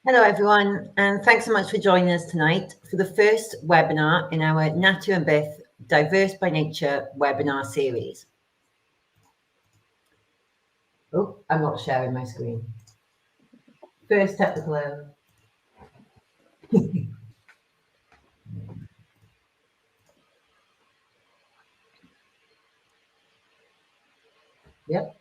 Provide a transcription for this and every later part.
Hello everyone, and thanks so much for joining us tonight for the first webinar in our Natu and Beth Diverse by Nature webinar series. Oh, I'm not sharing my screen. First technical error. Yep.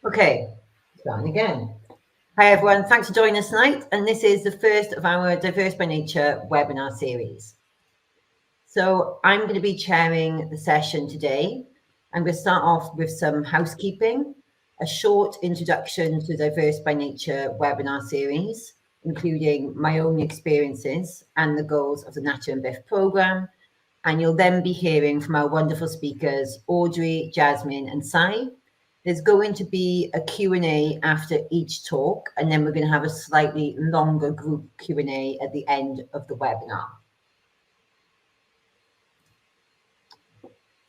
Okay, starting again. Hi everyone, thanks for joining us tonight, and this is the first of our Diverse by Nature webinar series. So I'm going to be chairing the session today. I'm going to start off with some housekeeping, a short introduction to the Diverse by Nature webinar series, including my own experiences and the goals of the Natu and Biff program. And you'll then be hearing from our wonderful speakers, Audrey, Jasmine, and Sai. There's going to be a Q&A after each talk, and then we're going to have a slightly longer group Q&A at the end of the webinar.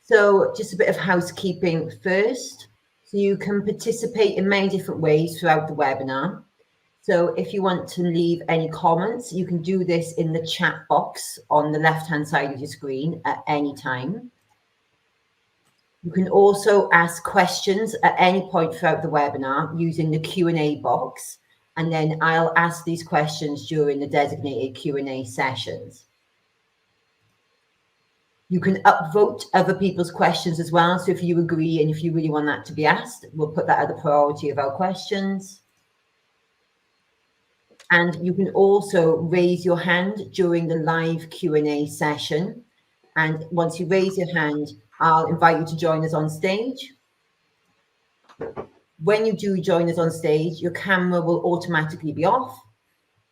So just a bit of housekeeping first. So you can participate in many different ways throughout the webinar. So if you want to leave any comments, you can do this in the chat box on the left-hand side of your screen at any time. You can also ask questions at any point throughout the webinar using the Q&A box, and then I'll ask these questions during the designated Q&A sessions. You can upvote other people's questions as well. So if you agree and if you really want that to be asked, we'll put that at the priority of our questions. And you can also raise your hand during the live Q&A session. And once you raise your hand, I'll invite you to join us on stage. When you do join us on stage, your camera will automatically be off,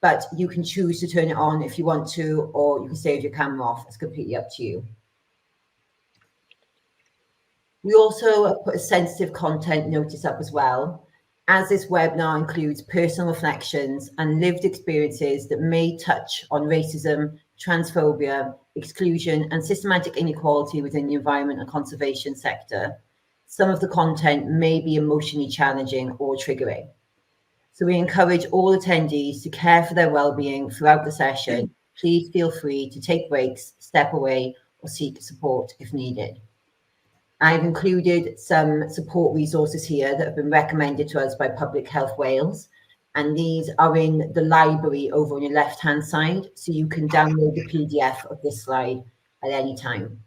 but you can choose to turn it on if you want to, or you can save your camera off. It's completely up to you. We also put a sensitive content notice up as well, as this webinar includes personal reflections and lived experiences that may touch on racism, transphobia, exclusion, and systematic inequality within the environment and conservation sector. Some of the content may be emotionally challenging or triggering. So we encourage all attendees to care for their well-being throughout the session. Please feel free to take breaks, step away, or seek support if needed. I've included some support resources here that have been recommended to us by Public Health Wales, and these are in the library over on your left-hand side, so you can download the PDF of this slide at any time.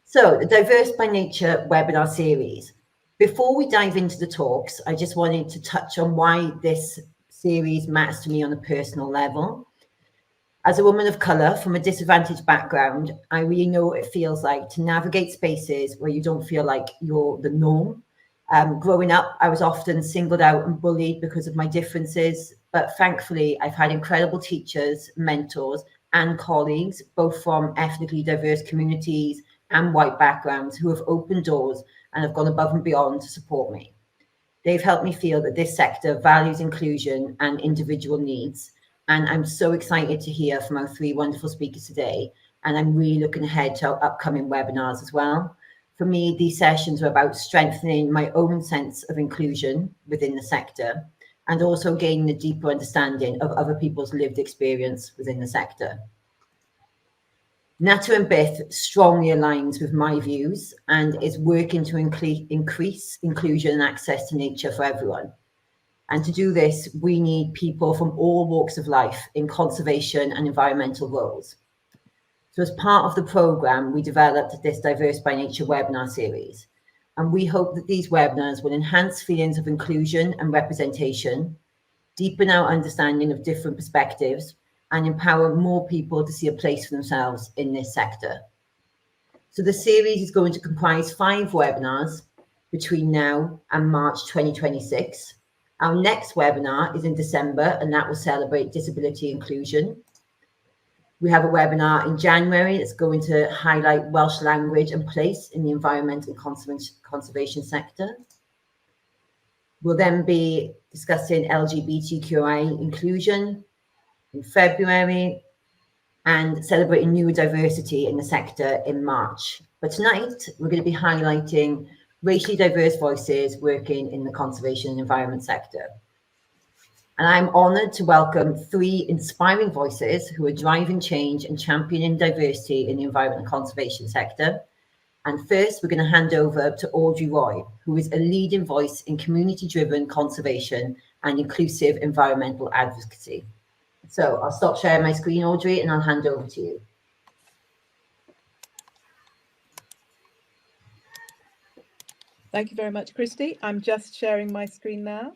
So, the Diverse by Nature webinar series. Before we dive into the talks, I just wanted to touch on why this series matters to me on a personal level. As a woman of colour from a disadvantaged background, I really know what it feels like to navigate spaces where you don't feel like you're the norm. Growing up, I was often singled out and bullied because of my differences, but thankfully, I've had incredible teachers, mentors, and colleagues, both from ethnically diverse communities and white backgrounds, who have opened doors and have gone above and beyond to support me. They've helped me feel that this sector values inclusion and individual needs. And I'm so excited to hear from our three wonderful speakers today. And I'm really looking ahead to our upcoming webinars as well. For me, these sessions are about strengthening my own sense of inclusion within the sector and also gaining a deeper understanding of other people's lived experience within the sector. Natu and Bith strongly aligns with my views and is working to increase inclusion and access to nature for everyone. And to do this, we need people from all walks of life in conservation and environmental roles. So as part of the program, we developed this Diverse by Nature webinar series. And we hope that these webinars will enhance feelings of inclusion and representation, deepen our understanding of different perspectives, and empower more people to see a place for themselves in this sector. So the series is going to comprise 5 webinars between now and March 2026. Our next webinar is in December, and that will celebrate disability inclusion. We have a webinar in January that's going to highlight Welsh language and place in the environment and conservation sector. We'll then be discussing LGBTQI inclusion in February. and celebrating neurodiversity in the sector in March. But tonight, we're going to be highlighting racially diverse voices working in the conservation and environment sector. And I'm honoured to welcome 3 inspiring voices who are driving change and championing diversity in the environment and conservation sector. And first, we're going to hand over to Audrey Roy, who is a leading voice in community-driven conservation and inclusive environmental advocacy. So I'll stop sharing my screen, Audrey, and I'll hand over to you. Thank you very much, Christy. I'm just sharing my screen now.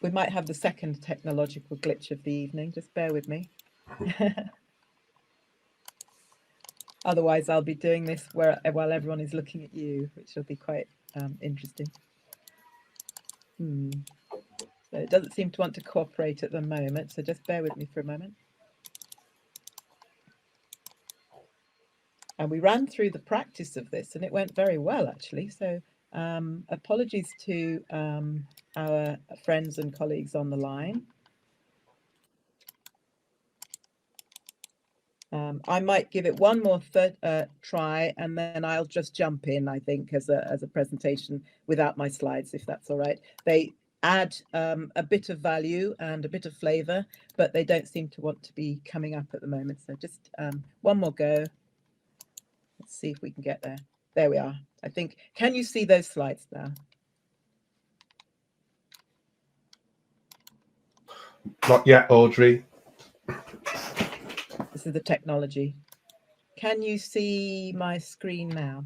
We might have the second technological glitch of the evening. Just bear with me. Otherwise, I'll be doing this while everyone is looking at you, which will be quite interesting. So it doesn't seem to want to cooperate at the moment, so just bear with me for a moment. And we ran through the practice of this, and it went very well, actually. So apologies to our friends and colleagues on the line. I might give it one more try, and then I'll just jump in, I think, as a presentation without my slides, if that's all right. They add a bit of value and a bit of flavour, but they don't seem to want to be coming up at the moment. So just one more go. Let's see if we can get there. There we are. I think, can you see those slides now? Not yet, Audrey. This is the technology. Can you see my screen now?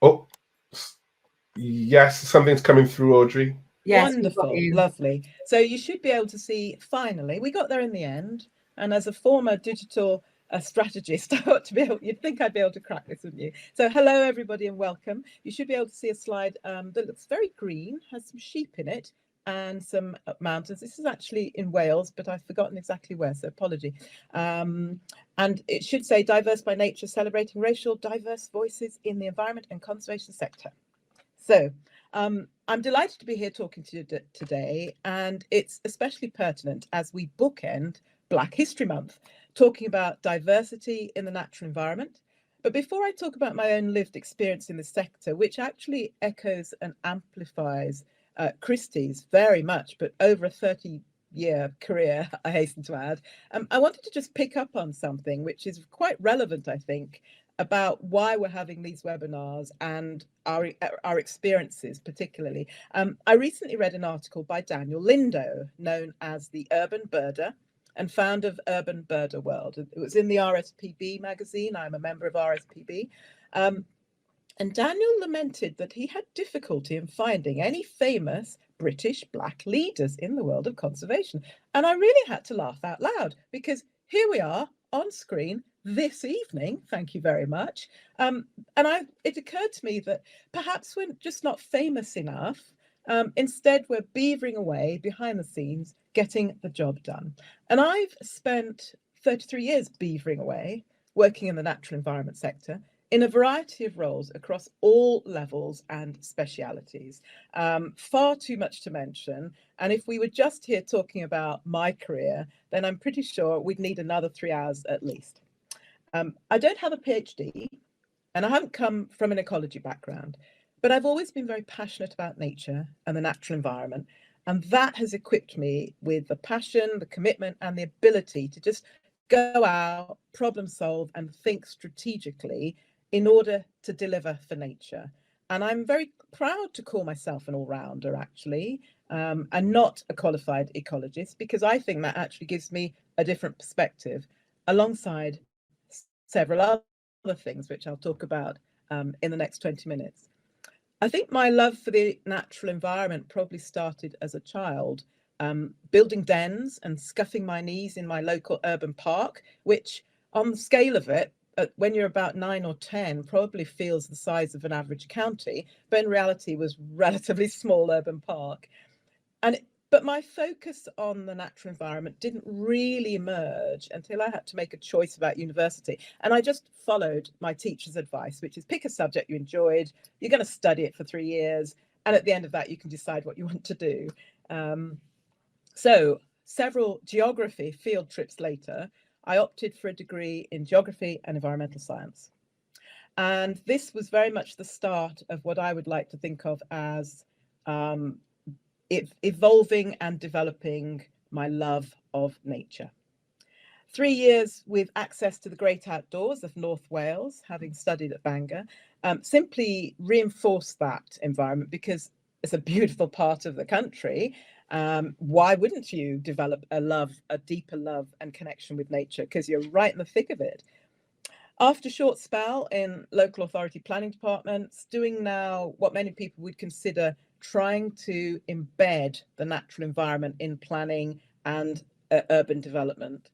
Oh, yes, something's coming through, Audrey. Yes, wonderful, lovely. So you should be able to see, finally, we got there in the end. And as a former digital strategist, I ought to be able, you'd think I'd be able to crack this, wouldn't you? So hello, everybody, and welcome. You should be able to see a slide that looks very green, has some sheep in it, and some mountains. This is actually in Wales, but I've forgotten exactly where, so apology. And it should say diverse by nature, celebrating racial diverse voices in the environment and conservation sector. So I'm delighted to be here talking to you today, and it's especially pertinent as we bookend Black History Month, talking about diversity in the natural environment. But before I talk about my own lived experience in the sector, which actually echoes and amplifies Christie's very much, but over a 30-year career, I hasten to add, I wanted to just pick up on something which is quite relevant, I think, about why we're having these webinars and our experiences particularly. I recently read an article by Daniel Lindo, known as the Urban Birder and founder of Urban Birder World. It was in the RSPB magazine. I'm a member of RSPB. And Daniel lamented that he had difficulty in finding any famous British Black leaders in the world of conservation. And I really had to laugh out loud, because here we are on screen this evening, thank you very much. It occurred to me that perhaps we're just not famous enough. Instead, we're beavering away behind the scenes, getting the job done. And I've spent 33 years beavering away, working in the natural environment sector, in a variety of roles across all levels and specialities. Far too much to mention. And if we were just here talking about my career, then I'm pretty sure we'd need another 3 hours at least. I don't have a PhD, and I haven't come from an ecology background, but I've always been very passionate about nature and the natural environment. And that has equipped me with the passion, the commitment, and the ability to just go out, problem solve, and think strategically in order to deliver for nature. And I'm very proud to call myself an all-rounder, actually, and not a qualified ecologist, because I think that actually gives me a different perspective alongside several other things, which I'll talk about in the next 20 minutes. I think my love for the natural environment probably started as a child, building dens and scuffing my knees in my local urban park, which on the scale of it, when you're about 9 or 10, probably feels the size of an average county, but in reality was relatively small urban park. But my focus on the natural environment didn't really emerge until I had to make a choice about university. And I just followed my teacher's advice, which is pick a subject you enjoyed, you're going to study it for 3 years, And at the end of that, you can decide what you want to do. So several geography field trips later, I opted for a degree in geography and environmental science. And this was very much the start of what I would like to think of as evolving and developing my love of nature. 3 years with access to the great outdoors of North Wales, having studied at Bangor, simply reinforced that environment because it's a beautiful part of the country. Why wouldn't you develop a deeper love and connection with nature? Because you're right in the thick of it. After a short spell in local authority planning departments, doing now what many people would consider trying to embed the natural environment in planning and urban development.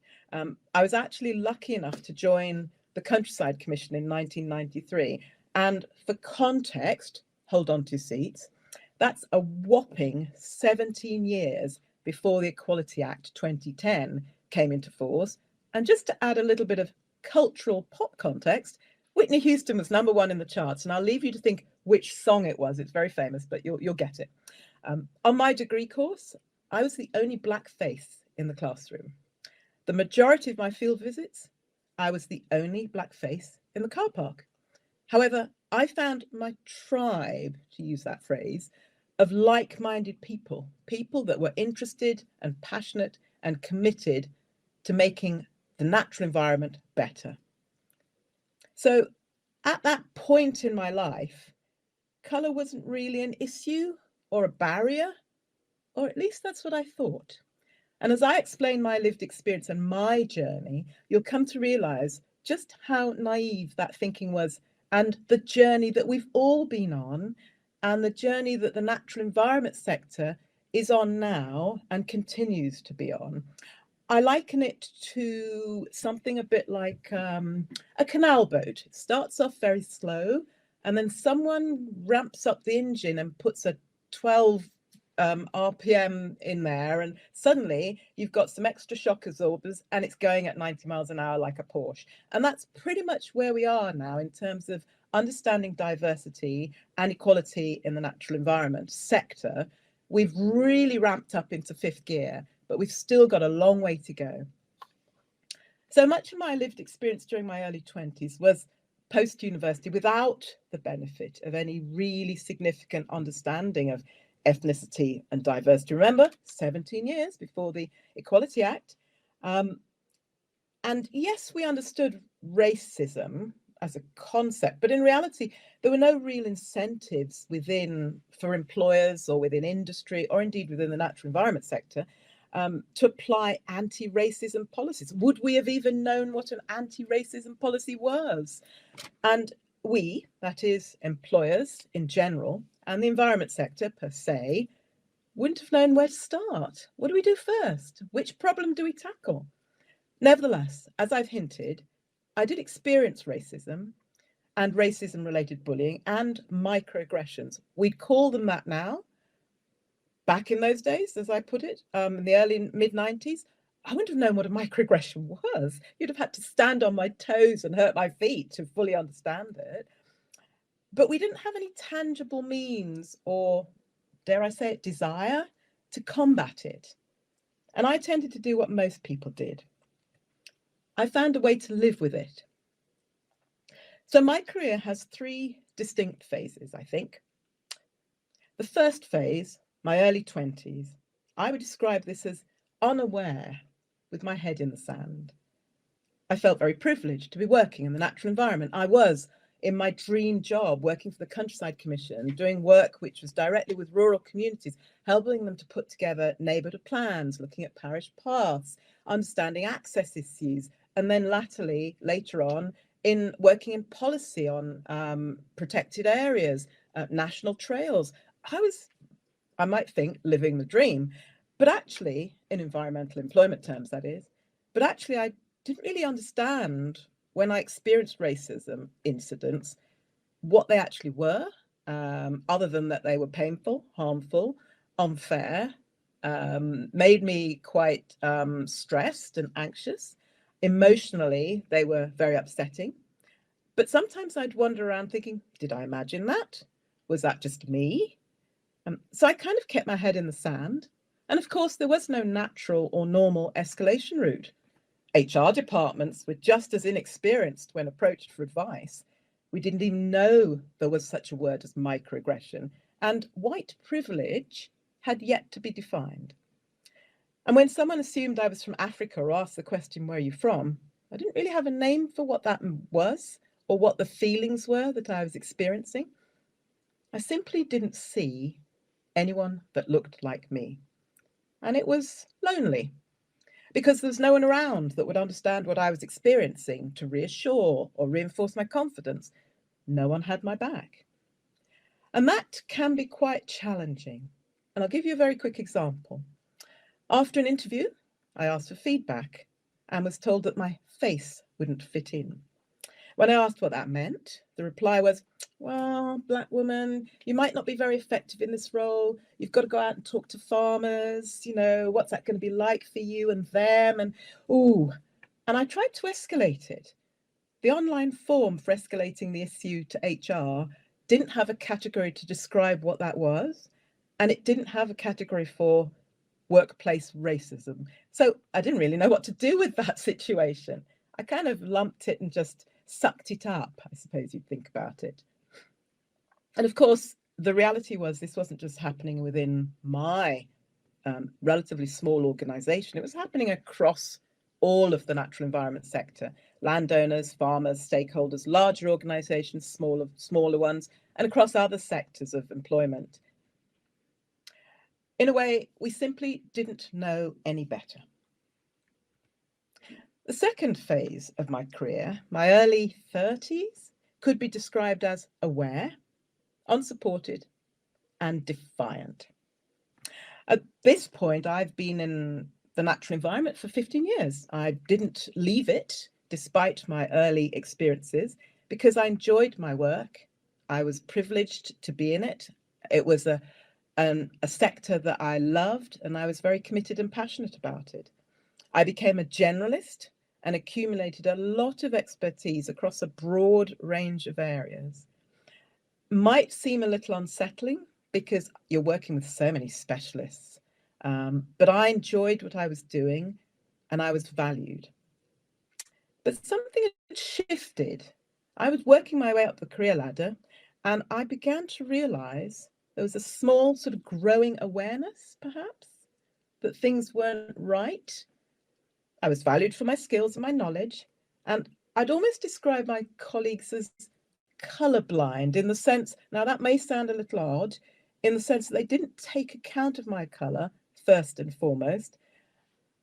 I was actually lucky enough to join the Countryside Commission in 1993. And for context, hold on to seats, that's a whopping 17 years before the Equality Act 2010 came into force. And just to add a little bit of cultural pop context, Whitney Houston was #1 in the charts, and I'll leave you to think which song it was. It's very famous, but you'll get it. On my degree course, I was the only black face in the classroom. The majority of my field visits, I was the only black face in the car park. However, I found my tribe, to use that phrase, of like-minded people, people that were interested and passionate and committed to making the natural environment better. So at that point in my life, colour wasn't really an issue or a barrier, or at least that's what I thought. And as I explain my lived experience and my journey, you'll come to realise just how naive that thinking was, and the journey that we've all been on, and the journey that the natural environment sector is on now and continues to be on. I liken it to something a bit like a canal boat. It starts off very slow, and then someone ramps up the engine and puts a 12 RPM in there, and suddenly you've got some extra shock absorbers and it's going at 90 miles an hour like a Porsche. And that's pretty much where we are now in terms of understanding diversity and equality in the natural environment sector. We've really ramped up into 5th gear, but we've still got a long way to go. So much of my lived experience during my early 20s was post-university without the benefit of any really significant understanding of ethnicity and diversity. Remember, 17 years before the Equality Act. And yes, we understood racism as a concept, but in reality, there were no real incentives for employers or within industry or indeed within the natural environment sector to apply anti-racism policies. Would we have even known what an anti-racism policy was? And we, that is employers in general, and the environment sector per se, wouldn't have known where to start. What do we do first? Which problem do we tackle? Nevertheless, as I've hinted, I did experience racism and racism-related bullying and microaggressions. We'd call them that now. Back in those days, as I put it, in the early mid-90s, I wouldn't have known what a microaggression was. You'd have had to stand on my toes and hurt my feet to fully understand it. But we didn't have any tangible means or, dare I say it, desire to combat it. And I tended to do what most people did. I found a way to live with it. So my career has 3 distinct phases, I think. The first phase, my early 20s, I would describe this as unaware, with my head in the sand. I felt very privileged to be working in the natural environment. I was in my dream job, working for the Countryside Commission, doing work which was directly with rural communities, helping them to put together neighbourhood plans, looking at parish paths, understanding access issues, and then later on, in working in policy on protected areas, national trails. I might think, living the dream, but actually, in environmental employment terms, that is, but actually I didn't really understand when I experienced racism incidents, what they actually were, other than that they were painful, harmful, unfair, made me quite stressed and anxious. Emotionally, they were very upsetting. But sometimes I'd wander around thinking, did I imagine that? Was that just me? So I kind of kept my head in the sand. And of course, there was no natural or normal escalation route. HR departments were just as inexperienced when approached for advice. We didn't even know there was such a word as microaggression, and white privilege had yet to be defined. And when someone assumed I was from Africa or asked the question, "Where are you from?" I didn't really have a name for what that was or what the feelings were that I was experiencing. I simply didn't see anyone that looked like me. And it was lonely because there was no one around that would understand what I was experiencing to reassure or reinforce my confidence. No one had my back. And that can be quite challenging. And I'll give you a very quick example. After an interview, I asked for feedback and was told that my face wouldn't fit in. When I asked what that meant, the reply was, "Well, Black woman, you might not be very effective in this role. You've got to go out and talk to farmers. You know, what's that going to be like for you and them?" And I tried to escalate it. The online form for escalating the issue to HR didn't have a category to describe what that was, and it didn't have a category for workplace racism. So I didn't really know what to do with that situation. I kind of lumped it and just sucked it up, I suppose you'd think about it. And of course, the reality was this wasn't just happening within my relatively small organization. It was happening across all of the natural environment sector: landowners, farmers, stakeholders, larger organizations, smaller ones, and across other sectors of employment. In a way, we simply didn't know any better. The second phase of my career, my early 30s, could be described as aware, unsupported, and defiant. At this point, I've been in the natural environment for 15 years. I didn't leave it despite my early experiences because I enjoyed my work. I was privileged to be in it. It was a sector that I loved, and I was very committed and passionate about it. I became a generalist and accumulated a lot of expertise across a broad range of areas. Might seem a little unsettling because you're working with so many specialists, but I enjoyed what I was doing and I was valued. But something had shifted. I was working my way up the career ladder and I began to realize there was a small sort of growing awareness, perhaps, that things weren't right. I was valued for my skills and my knowledge, and I'd almost describe my colleagues as colorblind in the sense, now that may sound a little odd, in the sense that they didn't take account of my color first and foremost.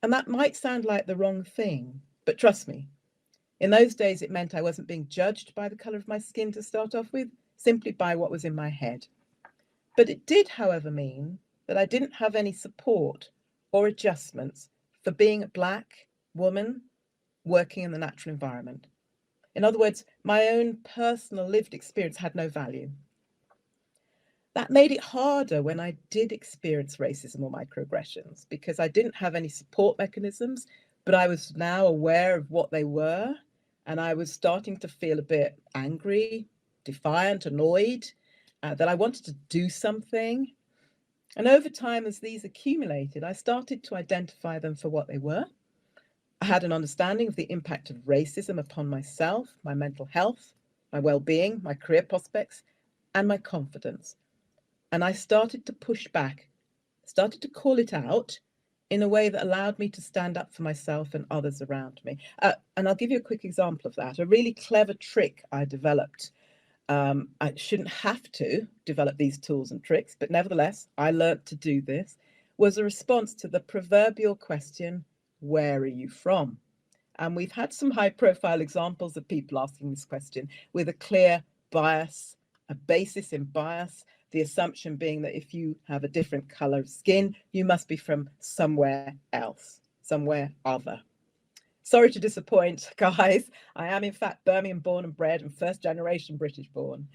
And that might sound like the wrong thing, but trust me, in those days it meant I wasn't being judged by the color of my skin to start off with, simply by what was in my head. But it did, however, mean that I didn't have any support or adjustments for being a Black woman working in the natural environment. In other words, my own personal lived experience had no value. That made it harder when I did experience racism or microaggressions because I didn't have any support mechanisms, but I was now aware of what they were, and I was starting to feel a bit angry, defiant, annoyed, that I wanted to do something. And over time, as these accumulated, I started to identify them for what they were. I had an understanding of the impact of racism upon myself, my mental health, my well-being, my career prospects, and my confidence. And I started to push back, started to call it out in a way that allowed me to stand up for myself and others around me. And I'll give you a quick example of that. A really clever trick I developed. I shouldn't have to develop these tools and tricks, but nevertheless, I learned to do this, was a response to the proverbial question, "Where are you from?" And we've had some high-profile examples of people asking this question with a clear bias, a basis in bias, the assumption being that if you have a different color of skin, you must be from somewhere else, somewhere other. Sorry to disappoint, guys. I am, in fact, Birmingham born and bred and first generation British born.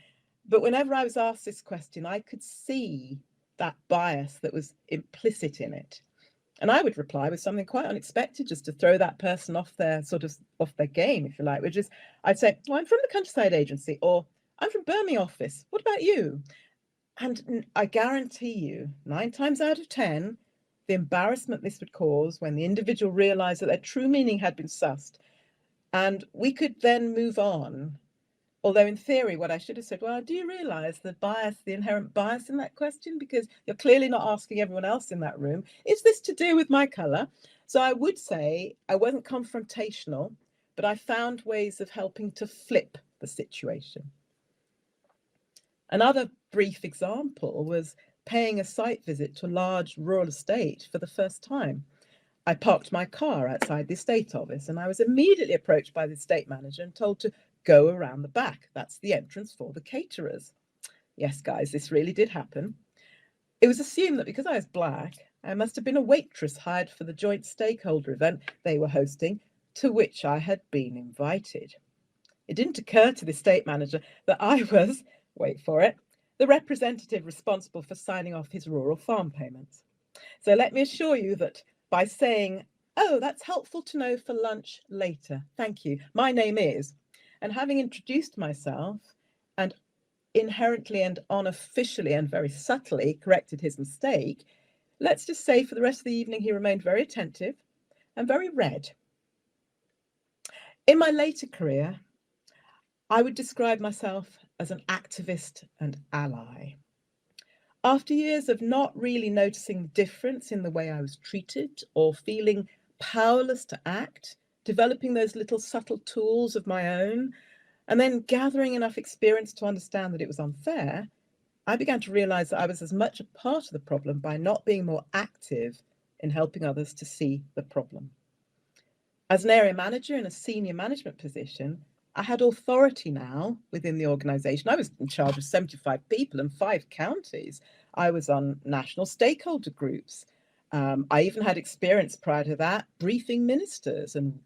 But whenever I was asked this question, I could see that bias that was implicit in it. And I would reply with something quite unexpected, just to throw that person off their game, if you like, which is, I'd say, "Well, I'm from the Countryside Agency," or "I'm from Birmingham office. What about you?" And I guarantee you, 9 times out of 10, the embarrassment this would cause when the individual realized that their true meaning had been sussed. And we could then move on. Although in theory, what I should have said, well, do you realize the bias, the inherent bias in that question? Because you're clearly not asking everyone else in that room, is this to do with my color? So I would say I wasn't confrontational, but I found ways of helping to flip the situation. Another brief example was paying a site visit to a large rural estate for the first time. I parked my car outside the estate office and I was immediately approached by the estate manager and told to go around the back. That's the entrance for the caterers. Yes, guys, this really did happen. It was assumed that because I was black, I must have been a waitress hired for the joint stakeholder event they were hosting, to which I had been invited. It didn't occur to the estate manager that I was, wait for it, the representative responsible for signing off his rural farm payments. So let me assure you that by saying, oh, that's helpful to know for lunch later, thank you, my name is, and having introduced myself and inherently and unofficially and very subtly corrected his mistake, let's just say for the rest of the evening he remained very attentive and very red. In my later career, I would describe myself as an activist and ally. After years of not really noticing the difference in the way I was treated or feeling powerless to act, developing those little subtle tools of my own, and then gathering enough experience to understand that it was unfair, I began to realize that I was as much a part of the problem by not being more active in helping others to see the problem. As an area manager in a senior management position, I had authority now within the organization. I was in charge of 75 people and 5 counties. I was on national stakeholder groups. I even had experience prior to that briefing ministers and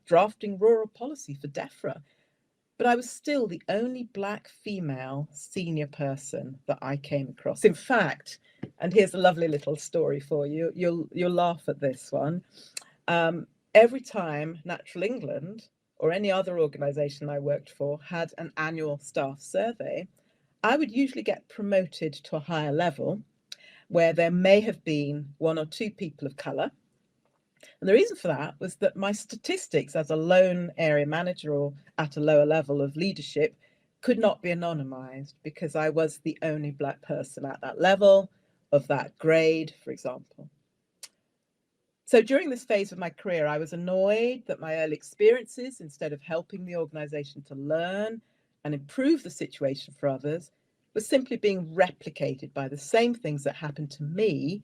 drafting rural policy for DEFRA. But I was still the only black female senior person that I came across. In fact, and here's a lovely little story for you. You'll laugh at this one. Every time Natural England or any other organization I worked for had an annual staff survey, I would usually get promoted to a higher level where there may have been 1 or 2 people of color. And the reason for that was that my statistics as a lone area manager or at a lower level of leadership could not be anonymized because I was the only black person at that level of that grade, for example. So during this phase of my career, I was annoyed that my early experiences, instead of helping the organization to learn and improve the situation for others, was simply being replicated by the same things that happened to me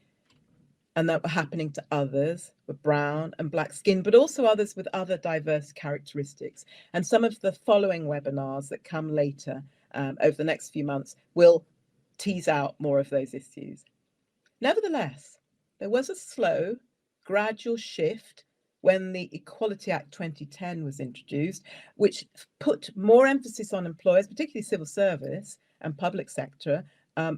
and that were happening to others with brown and black skin, but also others with other diverse characteristics. And some of the following webinars that come later over the next few months will tease out more of those issues. Nevertheless, there was a slow, gradual shift when the Equality Act 2010 was introduced, which put more emphasis on employers, particularly civil service and public sector,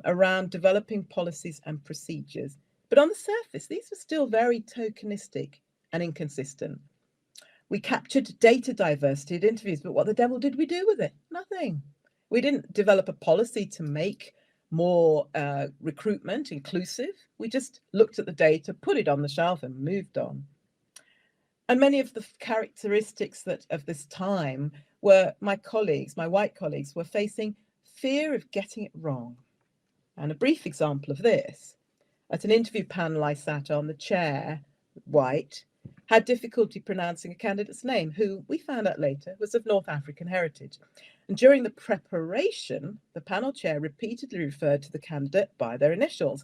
around developing policies and procedures. But on the surface, these were still very tokenistic and inconsistent. We captured data diversity at interviews, but what the devil did we do with it? Nothing. We didn't develop a policy to make more recruitment inclusive. We just looked at the data, put it on the shelf and moved on. And many of the characteristics of this time were my white colleagues were facing fear of getting it wrong. And a brief example of this, at an interview panel I sat on, the chair, white, had difficulty pronouncing a candidate's name, who we found out later was of North African heritage. And during the preparation, the panel chair repeatedly referred to the candidate by their initials.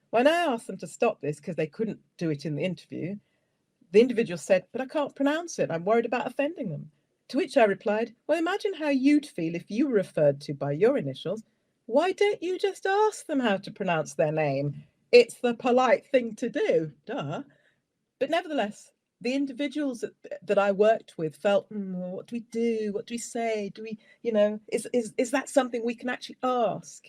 When I asked them to stop this because they couldn't do it in the interview, the individual said, but I can't pronounce it. I'm worried about offending them. To which I replied, well, imagine how you'd feel if you were referred to by your initials. Why don't you just ask them how to pronounce their name? It's the polite thing to do, duh. But nevertheless, the individuals that I worked with felt, what do we do? What do we say? Do we, is that something we can actually ask?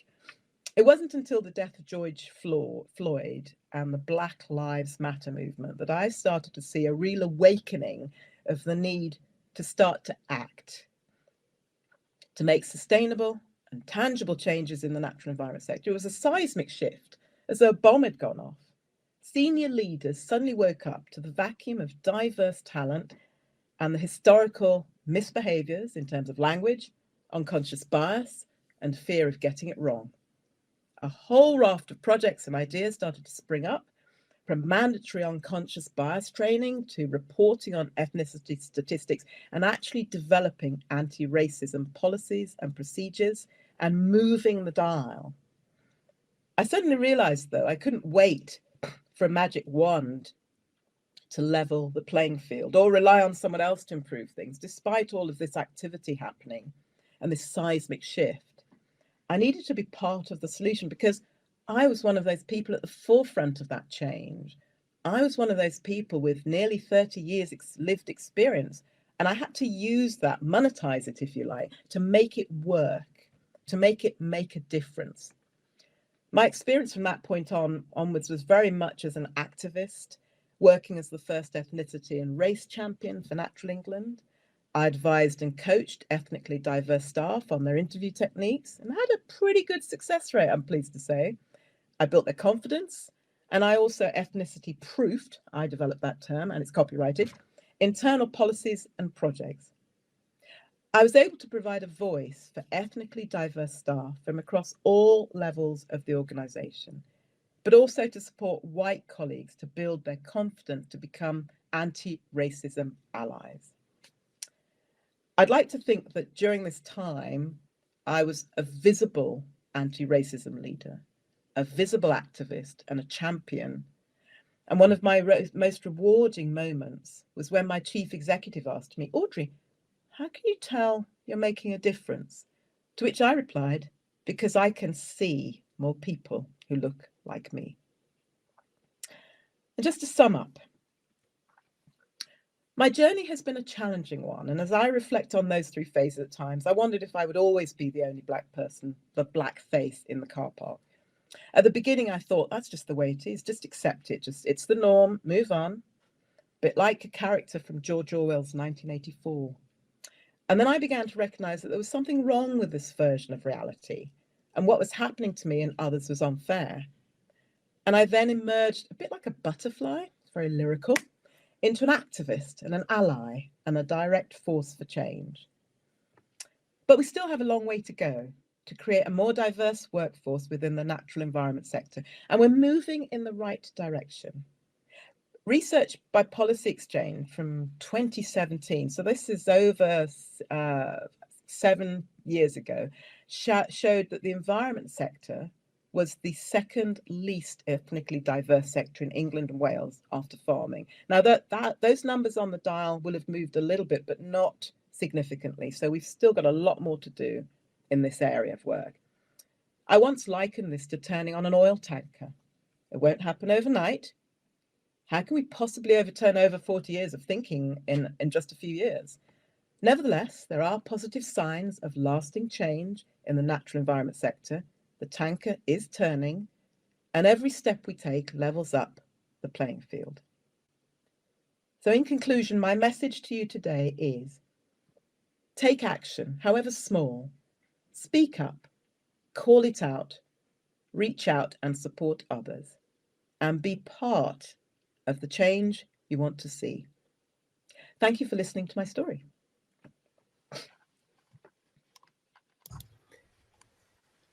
It wasn't until the death of George Floyd and the Black Lives Matter movement that I started to see a real awakening of the need to start to act, to make sustainable and tangible changes in the natural environment sector. It was a seismic shift, as though a bomb had gone off. Senior leaders suddenly woke up to the vacuum of diverse talent and the historical misbehaviors in terms of language, unconscious bias, and fear of getting it wrong. A whole raft of projects and ideas started to spring up, from mandatory unconscious bias training to reporting on ethnicity statistics and actually developing anti-racism policies and procedures and moving the dial. I suddenly realized, though, I couldn't wait for a magic wand to level the playing field or rely on someone else to improve things. Despite all of this activity happening and this seismic shift, I needed to be part of the solution because I was one of those people at the forefront of that change. I was one of those people with nearly 30 years lived experience, and I had to use that, monetize it, if you like, to make it work, to make it make a difference. My experience from that point onwards was very much as an activist, working as the first ethnicity and race champion for Natural England. I advised and coached ethnically diverse staff on their interview techniques and had a pretty good success rate, I'm pleased to say. I built their confidence, and I also ethnicity proofed, I developed that term and it's copyrighted, internal policies and projects. I was able to provide a voice for ethnically diverse staff from across all levels of the organisation, but also to support white colleagues to build their confidence to become anti-racism allies. I'd like to think that during this time, I was a visible anti-racism leader, a visible activist and a champion. And one of my most rewarding moments was when my chief executive asked me, Audrey, how can you tell you're making a difference? To which I replied, because I can see more people who look like me. And just to sum up, my journey has been a challenging one. And as I reflect on those three phases at times, I wondered if I would always be the only Black person, the black face in the car park. At the beginning, I thought, that's just the way it is. Just accept it. It's the norm. Move on. A bit like a character from George Orwell's 1984. And then I began to recognize that there was something wrong with this version of reality. And what was happening to me and others was unfair. And I then emerged a bit like a butterfly, it's very lyrical, into an activist and an ally and a direct force for change. But we still have a long way to go to create a more diverse workforce within the natural environment sector. And we're moving in the right direction. Research by Policy Exchange from 2017, so this is over 7 years ago, showed that the environment sector was the second least ethnically diverse sector in England and Wales after farming. Now those numbers on the dial will have moved a little bit, but not significantly. So we've still got a lot more to do in this area of work. I once likened this to turning on an oil tanker. It won't happen overnight. How can we possibly overturn over 40 years of thinking in just a few years? Nevertheless, there are positive signs of lasting change in the natural environment sector. The tanker is turning, and every step we take levels up the playing field. So in conclusion, my message to you today is take action, however small, speak up, call it out, reach out and support others, and be part of the change you want to see. Thank you for listening to my story.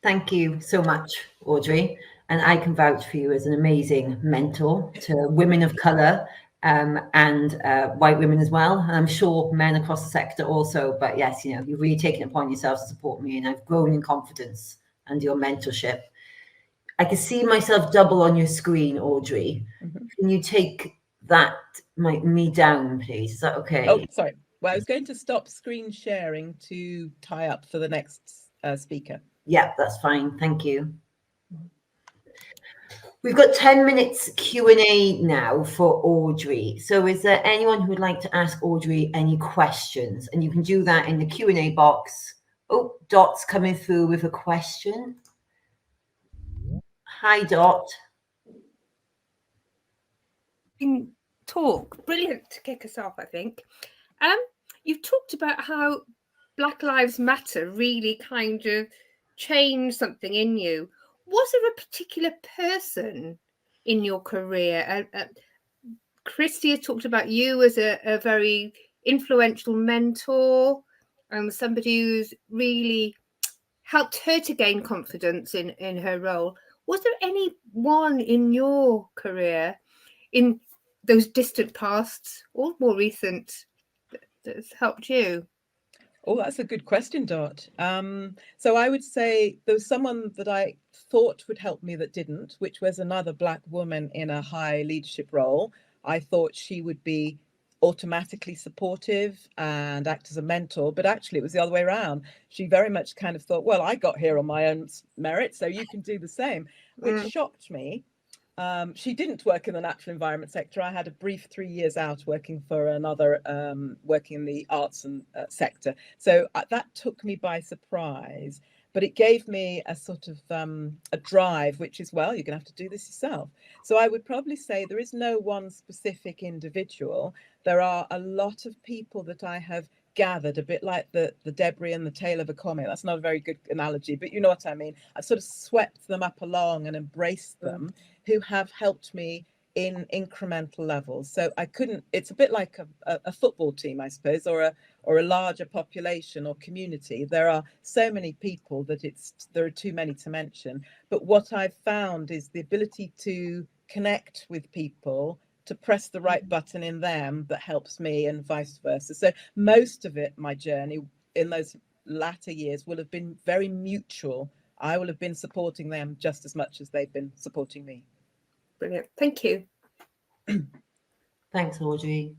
Thank you so much, Audrey. And I can vouch for you as an amazing mentor to women of colour and white women as well. And I'm sure men across the sector also. But yes, you know, you've really taken it upon yourself to support me, and I've grown in confidence under your mentorship. I can see myself double on your screen, Audrey. Mm-hmm. Can you take that me down, please? Is that okay? Oh, sorry. Well, I was going to stop screen sharing to tie up for the next speaker. Yeah, that's fine. Thank you. We've got 10 minutes Q&A now for Audrey. So is there anyone who would like to ask Audrey any questions? And you can do that in the Q&A box. Oh, Dot's coming through with a question. Hi, Dot. Talk. Brilliant to kick us off, I think. You've talked about how Black Lives Matter really kind of changed something in you. Was there a particular person in your career? Christy has talked about you as a very influential mentor, somebody who's really helped her to gain confidence in her role. Was there anyone in your career, in those distant pasts or more recent, that's helped you? Oh, that's a good question, Dot. So I would say there was someone that I thought would help me that didn't, which was another Black woman in a high leadership role. I thought she would be automatically supportive and act as a mentor, but actually it was the other way around. She very much kind of thought, well, I got here on my own merit, so you can do the same, which shocked me. She didn't work in the natural environment sector. I had a brief 3 years out working for another, working in the arts and sector. So that took me by surprise, but it gave me a sort of a drive, which is, well, you're going to have to do this yourself. So I would probably say there is no one specific individual. There are a lot of people that I have gathered, a bit like the debris in the tail of a comet. That's not a very good analogy, but you know what I mean. I sort of swept them up along and embraced them, who have helped me in incremental levels. So I couldn't, it's a bit like a football team, I suppose, or a larger population or community. There are so many people that there are too many to mention. But what I've found is the ability to connect with people, to press the right button in them that helps me, and vice versa. So most of it, my journey in those latter years, will have been very mutual. I will have been supporting them just as much as they've been supporting me. Brilliant. Thank you. Thanks, Audrey.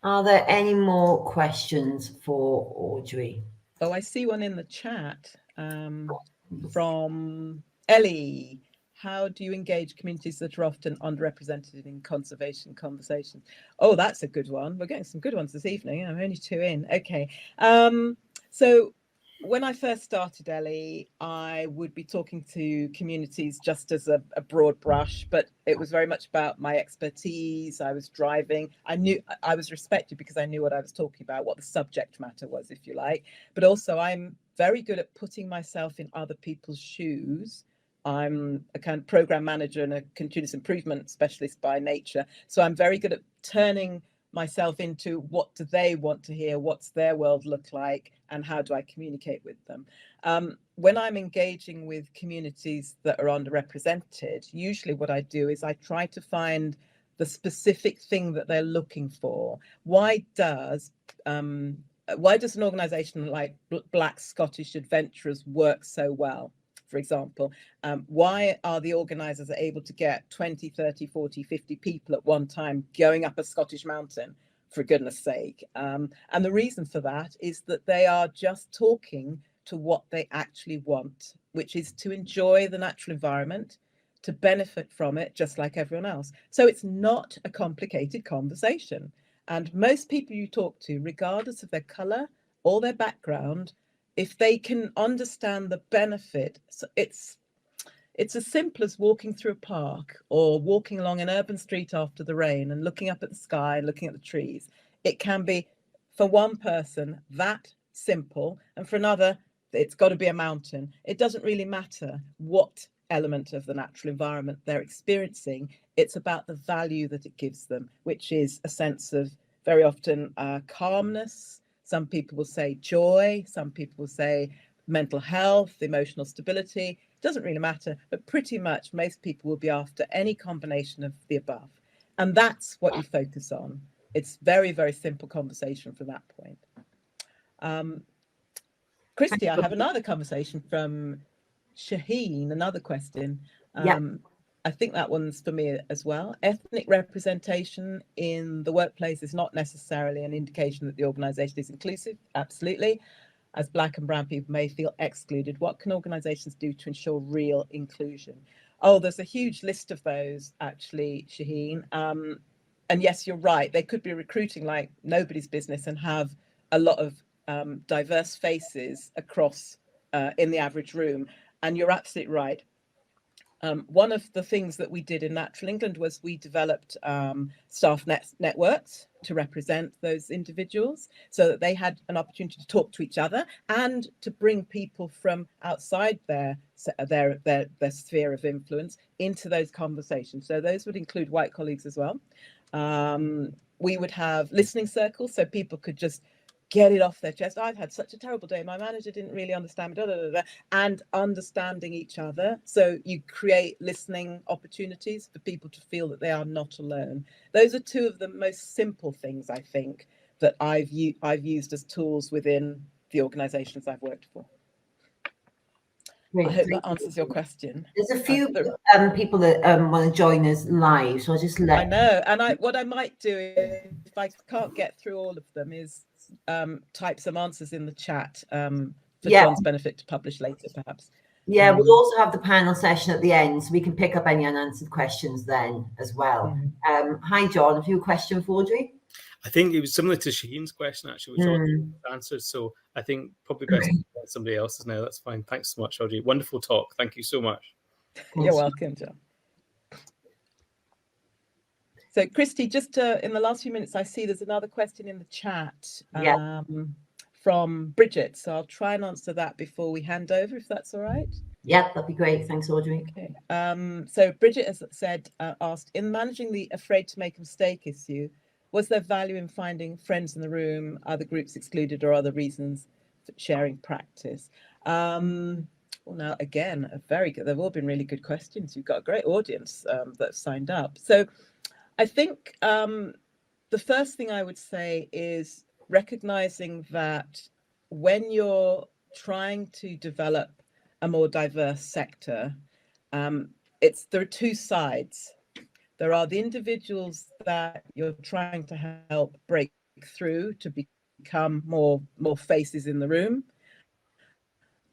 Are there any more questions for Audrey? Oh, I see one in the chat from Ellie. How do you engage communities that are often underrepresented in conservation conversations? Oh, that's a good one. We're getting some good ones this evening. I'm only 2 in. Okay. So when I first started, Ellie, I would be talking to communities just as a broad brush, but it was very much about my expertise. I was driving. I knew I was respected because I knew what I was talking about, what the subject matter was, if you like. But also I'm very good at putting myself in other people's shoes. I'm a kind of program manager and a continuous improvement specialist by nature. So I'm very good at turning myself into what do they want to hear, what's their world look like, and how do I communicate with them. When I'm engaging with communities that are underrepresented, usually what I do is I try to find the specific thing that they're looking for. Why does an organization like Black Scottish Adventurers work so well? For example, why are the organizers able to get 20, 30, 40, 50 people at one time going up a Scottish mountain, for goodness sake? And the reason for that is that they are just talking to what they actually want, which is to enjoy the natural environment, to benefit from it, just like everyone else. So it's not a complicated conversation. And most people you talk to, regardless of their color or their background, if they can understand the benefit, so it's as simple as walking through a park or walking along an urban street after the rain and looking up at the sky and looking at the trees. It can be, for one person, that simple, and for another, it's got to be a mountain. It doesn't really matter what element of the natural environment they're experiencing. It's about the value that it gives them, which is a sense of, very often, calmness. Some people will say joy, some people will say mental health, emotional stability. It doesn't really matter, but pretty much most people will be after any combination of the above. And that's what you focus on. It's very, very simple conversation from that point. Christy, I have another conversation from Shaheen, another question. I think that one's for me as well. Ethnic representation in the workplace is not necessarily an indication that the organisation is inclusive. Absolutely. As Black and brown people may feel excluded, what can organisations do to ensure real inclusion? Oh, there's a huge list of those, actually, Shaheen. And yes, you're right. They could be recruiting like nobody's business and have a lot of diverse faces across in the average room. And you're absolutely right. One of the things that we did in Natural England was we developed staff networks to represent those individuals so that they had an opportunity to talk to each other and to bring people from outside their sphere of influence into those conversations. So those would include white colleagues as well. We would have listening circles so people could just get it off their chest. I've had such a terrible day. My manager didn't really understand me, and understanding each other. So you create listening opportunities for people to feel that they are not alone. Those are two of the most simple things, I think, that I've used as tools within the organizations I've worked for. Great. I hope that answers your question. There's a few people that want to join us live, so I'll just let. I know, and what I might do if I can't get through all of them is type some answers in the chat for John's benefit to publish later, perhaps. Yeah, we'll also have the panel session at the end, so we can pick up any unanswered questions then as well. Hi, John. Have you a question for Audrey? I think it was similar to Shaheen's question, actually, which Audrey answered. So I think probably best to let somebody else's now. That's fine. Thanks so much, Audrey. Wonderful talk. Thank you so much. You're welcome, John. So, Christy, just in the last few minutes, I see there's another question in the chat from Bridget. So I'll try and answer that before we hand over, if that's all right. Yeah, that'd be great. Thanks, Audrey. Okay. So Bridget has asked, in managing the afraid to make a mistake issue, was there value in finding friends in the room, other groups excluded, or other reasons for sharing practice? Well, now, again, very good. They've all been really good questions. You've got a great audience that signed up. So I think the first thing I would say is recognizing that when you're trying to develop a more diverse sector, there are two sides. There are the individuals that you're trying to help break through to become more faces in the room.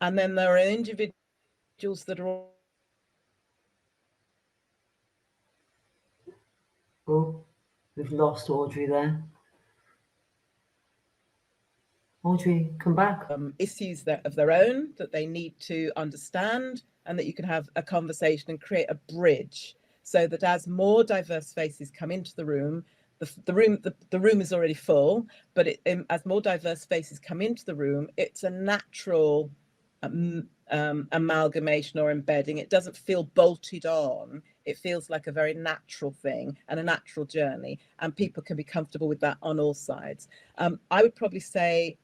And then there are individuals that are... Oh, we've lost Audrey there. Audrey, come back. Issues of their own that they need to understand, and that you can have a conversation and create a bridge so that as more diverse faces come into the room, the room is already full, but as more diverse faces come into the room, it's a natural amalgamation or embedding. It doesn't feel bolted on. It feels like a very natural thing and a natural journey, and people can be comfortable with that on all sides. I would probably say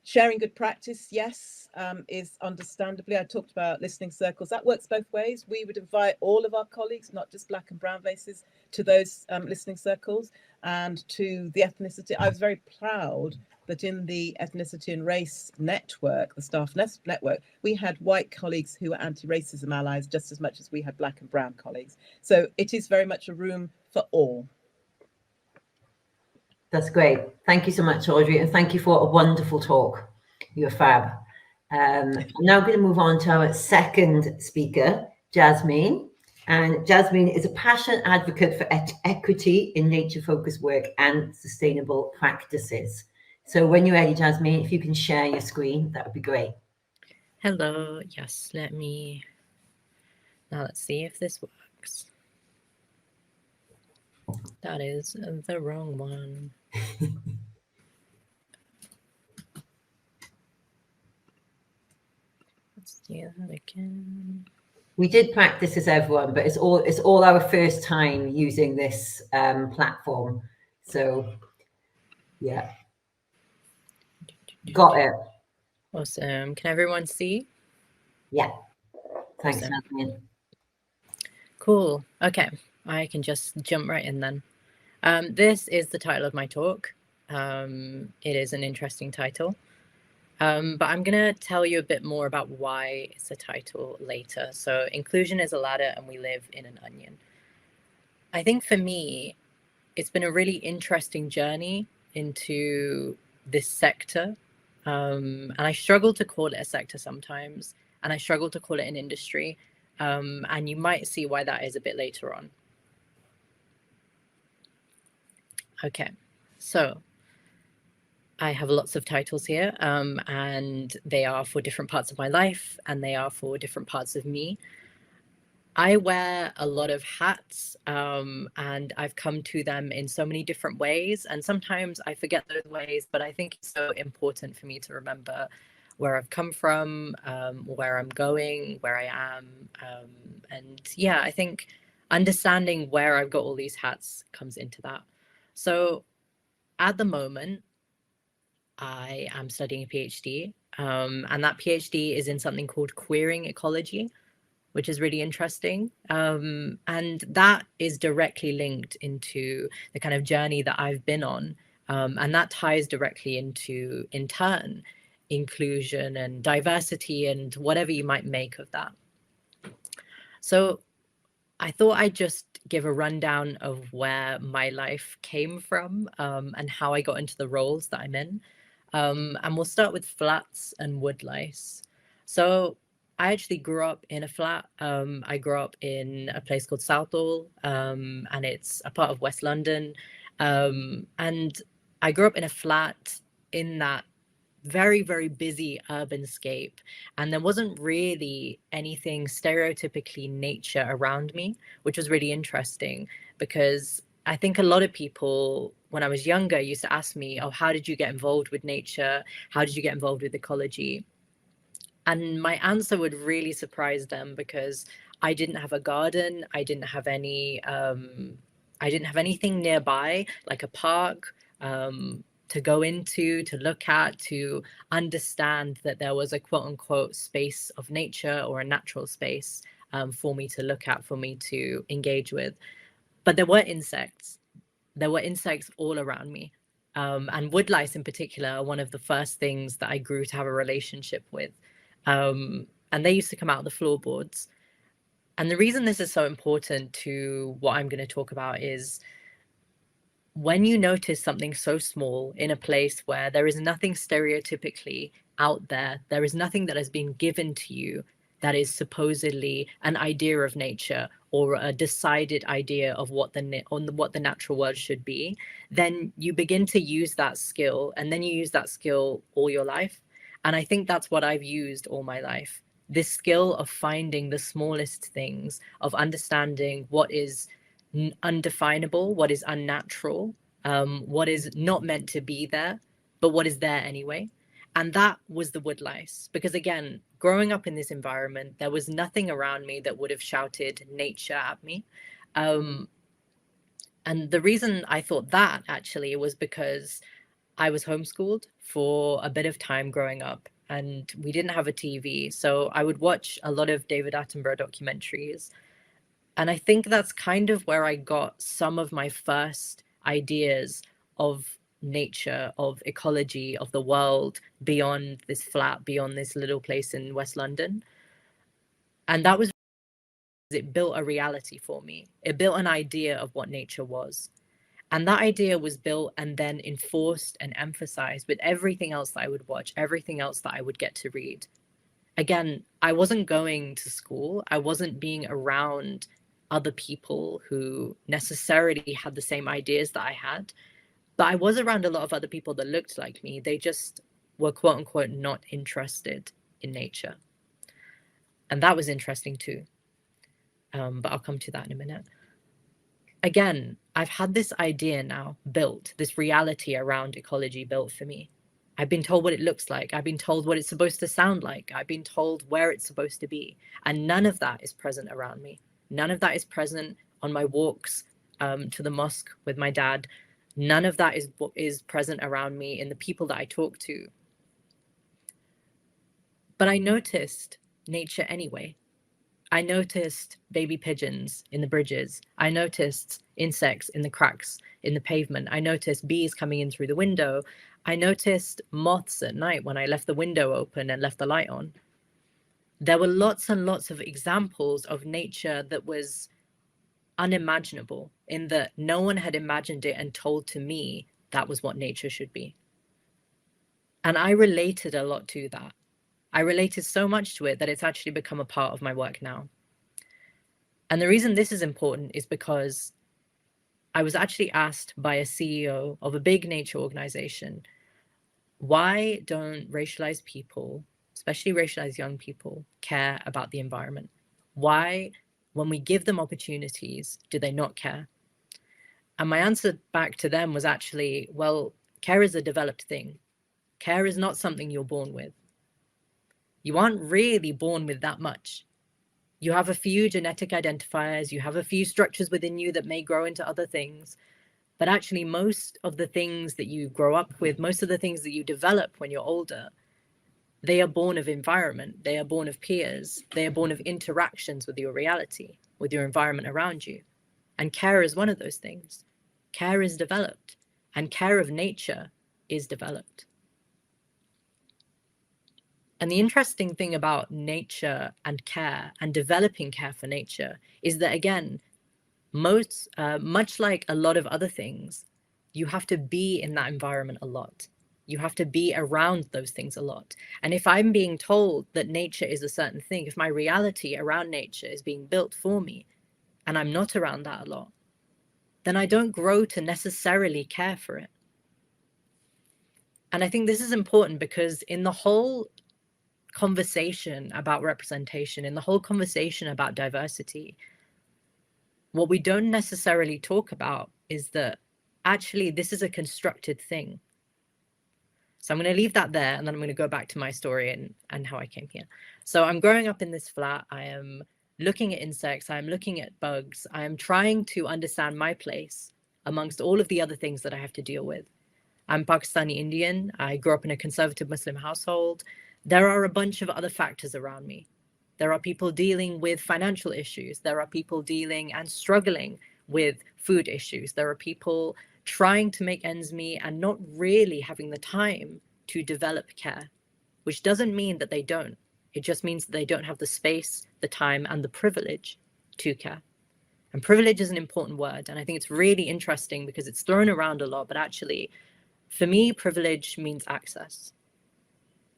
sharing good practice, yes, is understandably. I talked about listening circles. That works both ways. We would invite all of our colleagues, not just black and brown faces, to those listening circles and to the ethnicity. I was very proud that in the ethnicity and race network, the staff network, we had white colleagues who were anti-racism allies just as much as we had black and brown colleagues. So it is very much a room for all. That's great. Thank you so much, Audrey, and thank you for a wonderful talk. You're fab. I'm now going to move on to our second speaker, Jasmine. And Jasmine is a passionate advocate for equity in nature-focused work and sustainable practices. So when you're ready, Jasmine, if you can share your screen, that would be great. Hello. Yes, now let's see if this works. That is the wrong one. Let's do that again. We did practice this, everyone, but it's all our first time using this platform. So, yeah. Got it. Awesome. Can everyone see? Yeah. Thanks, Awesome. Jasmine. Cool. Okay. I can just jump right in then. This is the title of my talk. It is an interesting title. But I'm going to tell you a bit more about why it's a title later. So inclusion is a ladder and we live in an onion. I think for me, it's been a really interesting journey into this sector. And I struggle to call it a sector sometimes, and I struggle to call it an industry. And you might see why that is a bit later on. Okay, so I have lots of titles here, and they are for different parts of my life, and they are for different parts of me. I wear a lot of hats, and I've come to them in so many different ways. And sometimes I forget those ways, but I think it's so important for me to remember where I've come from, where I'm going, where I am. And yeah, I think understanding where I've got all these hats comes into that. So at the moment, I am studying a PhD, and that PhD is in something called queering ecology, which is really interesting. And that is directly linked into the kind of journey that I've been on. And that ties directly into, in turn, inclusion and diversity and whatever you might make of that. So I thought I'd just give a rundown of where my life came from, and how I got into the roles that I'm in. And we'll start with flats and woodlice. So I actually grew up in a flat. I grew up in a place called Southall, and it's a part of West London. And I grew up in a flat in that very, very busy urbanscape. And there wasn't really anything stereotypically nature around me, which was really interesting because I think a lot of people, when I was younger, used to ask me, oh, how did you get involved with nature? How did you get involved with ecology? And my answer would really surprise them because I didn't have a garden. I didn't have anything nearby, like a park, to go into, to look at, to understand that there was a quote unquote space of nature or a natural space for me to look at, for me to engage with. But there were insects. There were insects all around me. And woodlice in particular are one of the first things that I grew to have a relationship with. And they used to come out of the floorboards. And the reason this is so important to what I'm going to talk about is when you notice something so small in a place where there is nothing stereotypically out there, there is nothing that has been given to you that is supposedly an idea of nature or a decided idea of what the natural world should be, then you begin to use that skill, and then you use that skill all your life. And I think that's what I've used all my life. This skill of finding the smallest things, of understanding what is undefinable, what is unnatural, what is not meant to be there, but what is there anyway. And that was the woodlice. Because again, growing up in this environment, there was nothing around me that would have shouted nature at me. And the reason I thought that actually was because I was homeschooled for a bit of time growing up, and we didn't have a TV. So I would watch a lot of David Attenborough documentaries. And I think that's kind of where I got some of my first ideas of nature, of ecology, of the world beyond this flat, beyond this little place in West London. And that was, it built a reality for me. It built an idea of what nature was. And that idea was built and then enforced and emphasized with everything else that I would watch, everything else that I would get to read. Again, I wasn't going to school. I wasn't being around other people who necessarily had the same ideas that I had. But I was around a lot of other people that looked like me. They just were quote unquote not interested in nature. And that was interesting too. But I'll come to that in a minute. Again, I've had this idea now built, this reality around ecology built for me. I've been told what it looks like. I've been told what it's supposed to sound like. I've been told where it's supposed to be. And none of that is present around me. None of that is present on my walks to the mosque with my dad. None of that is present around me in the people that I talk to. But I noticed nature anyway. I noticed baby pigeons in the bridges. I noticed insects in the cracks in the pavement. I noticed bees coming in through the window. I noticed moths at night when I left the window open and left the light on. There were lots and lots of examples of nature that was unimaginable, in that no one had imagined it and told to me that was what nature should be. And I related a lot to that. I related so much to it that it's actually become a part of my work now. And the reason this is important is because I was actually asked by a CEO of a big nature organization, why don't racialized people, especially racialized young people, care about the environment? Why when we give them opportunities, do they not care? And my answer back to them was actually, well, care is a developed thing. Care is not something you're born with. You aren't really born with that much. You have a few genetic identifiers, you have a few structures within you that may grow into other things, but actually most of the things that you grow up with, most of the things that you develop when you're older, they are born of environment, they are born of peers, they are born of interactions with your reality, with your environment around you. And care is one of those things. Care is developed, and care of nature is developed. And the interesting thing about nature and care and developing care for nature is that, again, much like a lot of other things, you have to be in that environment a lot. You have to be around those things a lot. And if I'm being told that nature is a certain thing, if my reality around nature is being built for me, and I'm not around that a lot, then I don't grow to necessarily care for it. And I think this is important because in the whole conversation about representation, in the whole conversation about diversity, what we don't necessarily talk about is that actually this is a constructed thing. So I'm going to leave that there, and then I'm going to go back to my story and how I came here. So I'm growing up in this flat. I am looking at insects. I am looking at bugs. I am trying to understand my place amongst all of the other things that I have to deal with. I'm Pakistani Indian. I grew up in a conservative Muslim household. There are a bunch of other factors around me. There are people dealing with financial issues. There are people dealing and struggling with food issues. There are people trying to make ends meet and not really having the time to develop care, which doesn't mean that they don't. It just means that they don't have the space, the time, and the privilege to care. And privilege is an important word. And I think it's really interesting because it's thrown around a lot, but actually, for me, privilege means access.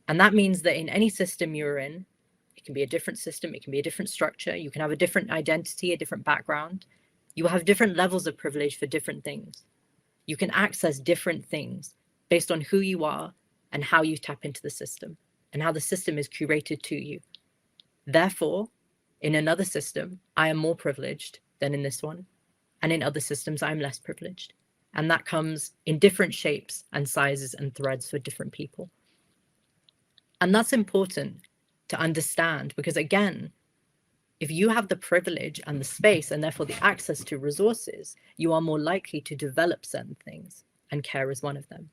And that means that in any system you're in, it can be a different system, it can be a different structure, you can have a different identity, a different background. You will have different levels of privilege for different things. You can access different things based on who you are and how you tap into the system and how the system is curated to you. Therefore, in another system, I am more privileged than in this one. And in other systems, I'm less privileged. And that comes in different shapes and sizes and threads for different people. And that's important to understand because, again, if you have the privilege and the space and therefore the access to resources, you are more likely to develop certain things, and care is one of them.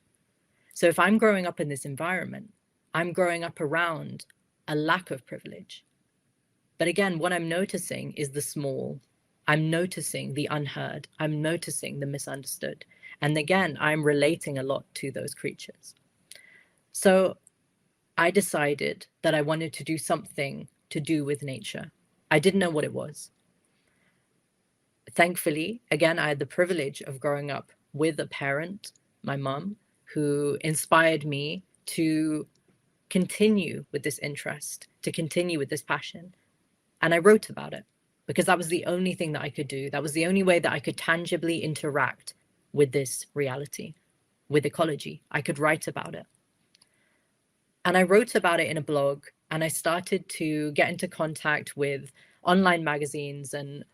So if I'm growing up in this environment, I'm growing up around a lack of privilege. But again, what I'm noticing is the small. I'm noticing the unheard. I'm noticing the misunderstood. And again, I'm relating a lot to those creatures. So I decided that I wanted to do something to do with nature. I didn't know what it was. Thankfully, again, I had the privilege of growing up with a parent, my mum, who inspired me to continue with this interest, to continue with this passion. And I wrote about it because that was the only thing that I could do. That was the only way that I could tangibly interact with this reality, with ecology. I could write about it. And I wrote about it in a blog, and I started to get into contact with online magazines and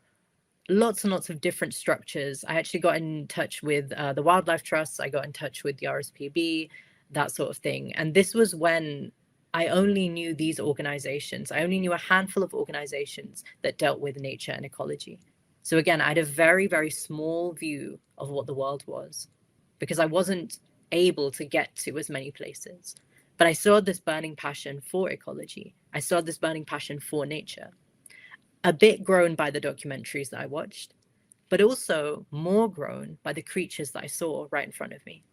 lots of different structures. I actually got in touch with the Wildlife Trusts. I got in touch with the RSPB, that sort of thing. And this was when I only knew these organizations. I only knew a handful of organizations that dealt with nature and ecology. So again, I had a very, very small view of what the world was because I wasn't able to get to as many places. But I saw this burning passion for ecology. I saw this burning passion for nature, a bit grown by the documentaries that I watched, but also more grown by the creatures that I saw right in front of me.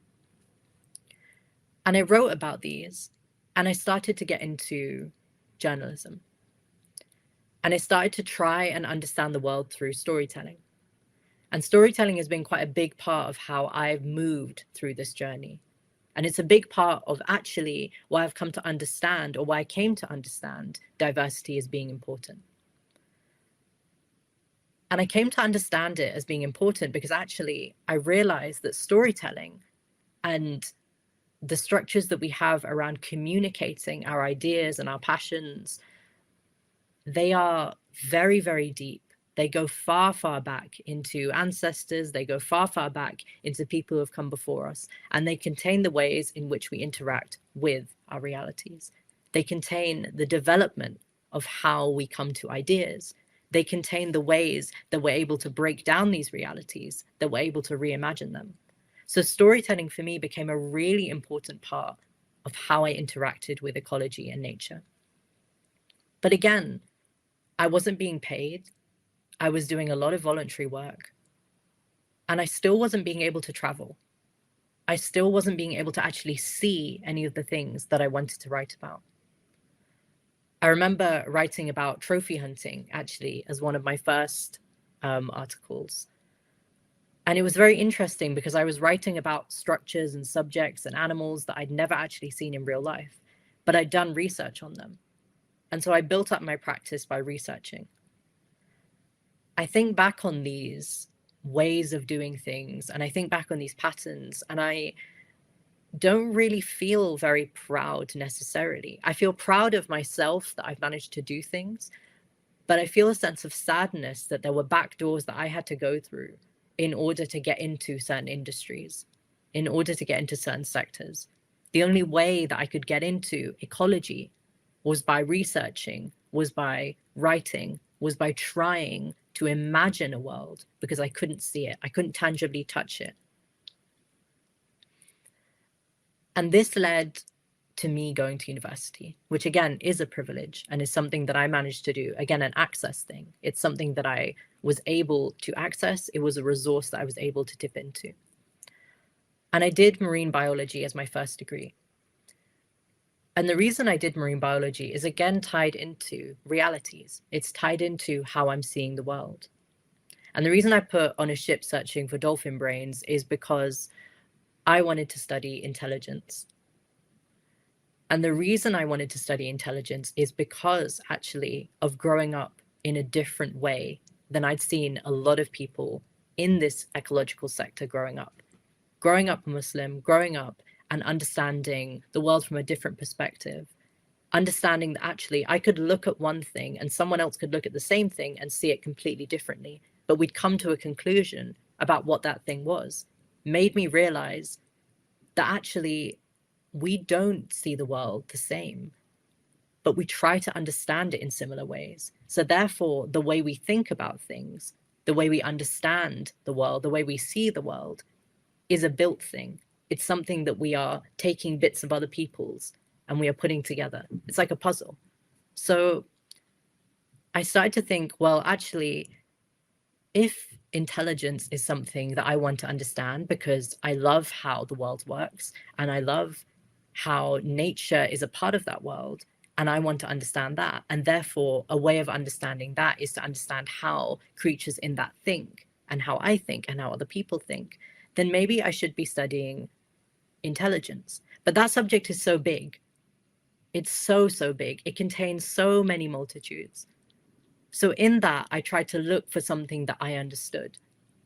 And I wrote about these, and I started to get into journalism. And I started to try and understand the world through storytelling. And storytelling has been quite a big part of how I've moved through this journey. And it's a big part of actually why I've come to understand, or why I came to understand, diversity as being important. And I came to understand it as being important because actually I realized that storytelling and the structures that we have around communicating our ideas and our passions, they are very, very deep. They go far, far back into ancestors. They go far, far back into people who have come before us. And they contain the ways in which we interact with our realities. They contain the development of how we come to ideas. They contain the ways that we're able to break down these realities, that we're able to reimagine them. So storytelling for me became a really important part of how I interacted with ecology and nature. But again, I wasn't being paid. I was doing a lot of voluntary work. And I still wasn't being able to travel. I still wasn't being able to actually see any of the things that I wanted to write about. I remember writing about trophy hunting, actually, as one of my first articles. And it was very interesting because I was writing about structures and subjects and animals that I'd never actually seen in real life, but I'd done research on them. And so I built up my practice by researching. I think back on these ways of doing things, and I think back on these patterns, and I don't really feel very proud necessarily. I feel proud of myself that I've managed to do things, but I feel a sense of sadness that there were back doors that I had to go through in order to get into certain industries, in order to get into certain sectors. The only way that I could get into ecology was by researching, was by writing, was by trying to imagine a world, because I couldn't see it. I couldn't tangibly touch it. And this led to me going to university, which again is a privilege and is something that I managed to do. Again, an access thing. It's something that I was able to access. It was a resource that I was able to dip into. And I did marine biology as my first degree. And the reason I did marine biology is again tied into realities. It's tied into how I'm seeing the world. And the reason I put on a ship searching for dolphin brains is because I wanted to study intelligence. And the reason I wanted to study intelligence is because actually of growing up in a different way than I'd seen a lot of people in this ecological sector growing up. Growing up Muslim, growing up and understanding the world from a different perspective. Understanding that actually I could look at one thing and someone else could look at the same thing and see it completely differently. But we'd come to a conclusion about what that thing was. Made me realize that actually we don't see the world the same, but we try to understand it in similar ways. So therefore, the way we think about things, the way we understand the world, the way we see the world is a built thing. It's something that we are taking bits of other people's and we are putting together. It's like a puzzle. So I started to think, well, actually, if intelligence is something that I want to understand because I love how the world works and I love how nature is a part of that world and I want to understand that, and therefore a way of understanding that is to understand how creatures in that think and how I think and how other people think, then maybe I should be studying intelligence. But that subject is so big. It's so big. It contains so many multitudes. So in that, I tried to look for something that I understood,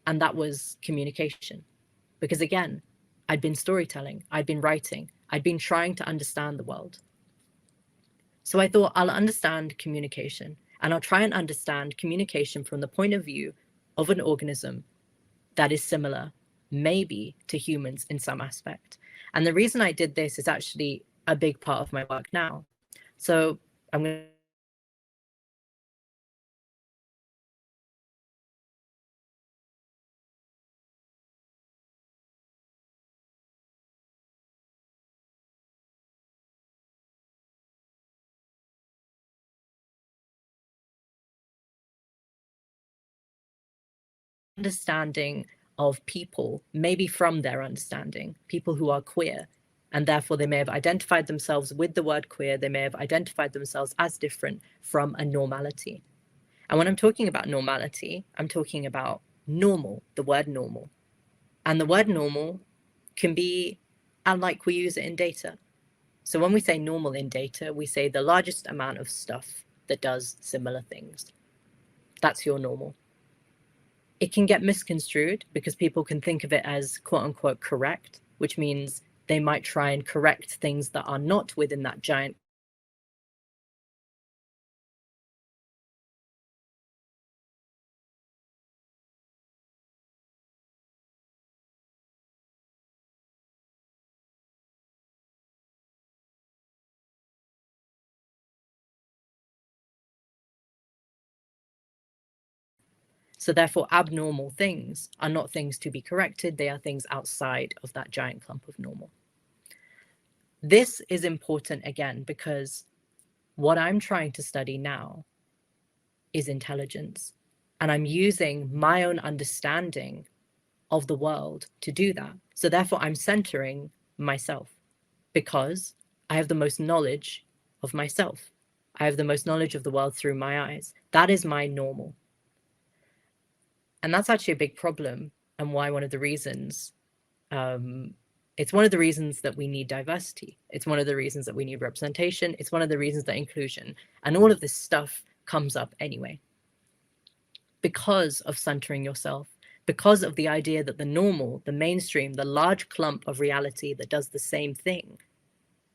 and that was communication. Because again, I'd been storytelling, I'd been writing, I'd been trying to understand the world. So I thought I'll understand communication, and I'll try and understand communication from the point of view of an organism that is similar, maybe, to humans in some aspect. And the reason I did this is actually a big part of my work now. So I'm going to understanding of people, maybe from their understanding, people who are queer, and therefore they may have identified themselves with the word queer, they may have identified themselves as different from a normality. And when I'm talking about normality, I'm talking about normal, the word normal. And the word normal can be like we use it in data. So when we say normal in data, we say the largest amount of stuff that does similar things. That's your normal. It can get misconstrued because people can think of it as quote unquote correct, which means they might try and correct things that are not within that giant So therefore, abnormal things are not things to be corrected. They are things outside of that giant clump of normal. This is important again, because what I'm trying to study now is intelligence. And I'm using my own understanding of the world to do that. So therefore, I'm centering myself, because I have the most knowledge of myself. I have the most knowledge of the world through my eyes. That is my normal. And that's actually a big problem, and why one of the reasons, it's one of the reasons that we need diversity. It's one of the reasons that we need representation. It's one of the reasons that inclusion and all of this stuff comes up anyway. Because of centering yourself, because of the idea that the normal, the mainstream, the large clump of reality that does the same thing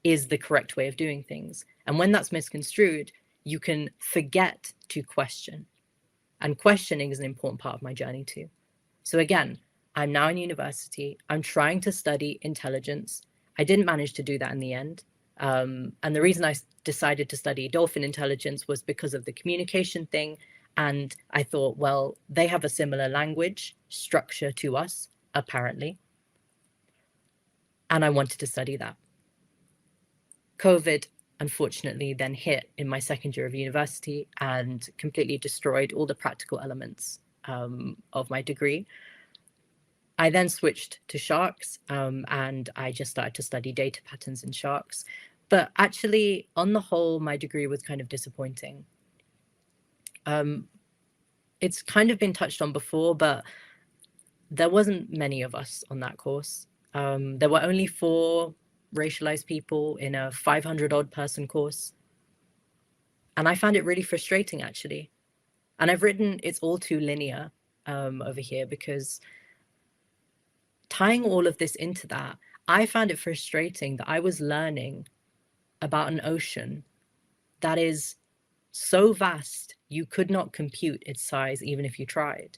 is the correct way of doing things. And when that's misconstrued, you can forget to question. And questioning is an important part of my journey too. So again, I'm now in university. I'm trying to study intelligence. I didn't manage to do that in the end. And the reason I decided to study dolphin intelligence was because of the communication thing. And I thought, well, they have a similar language structure to us, apparently. And I wanted to study that. COVID, unfortunately, then hit in my second year of university and completely destroyed all the practical elements of my degree. I then switched to sharks, and I just started to study data patterns in sharks. But actually, on the whole, my degree was kind of disappointing. It's kind of been touched on before, but there wasn't many of us on that course. There were only 4 racialized people in a 500 odd person course. And I found it really frustrating, actually. And I've written it's all too linear over here, because tying all of this into that, I found it frustrating that I was learning about an ocean that is so vast, you could not compute its size even if you tried.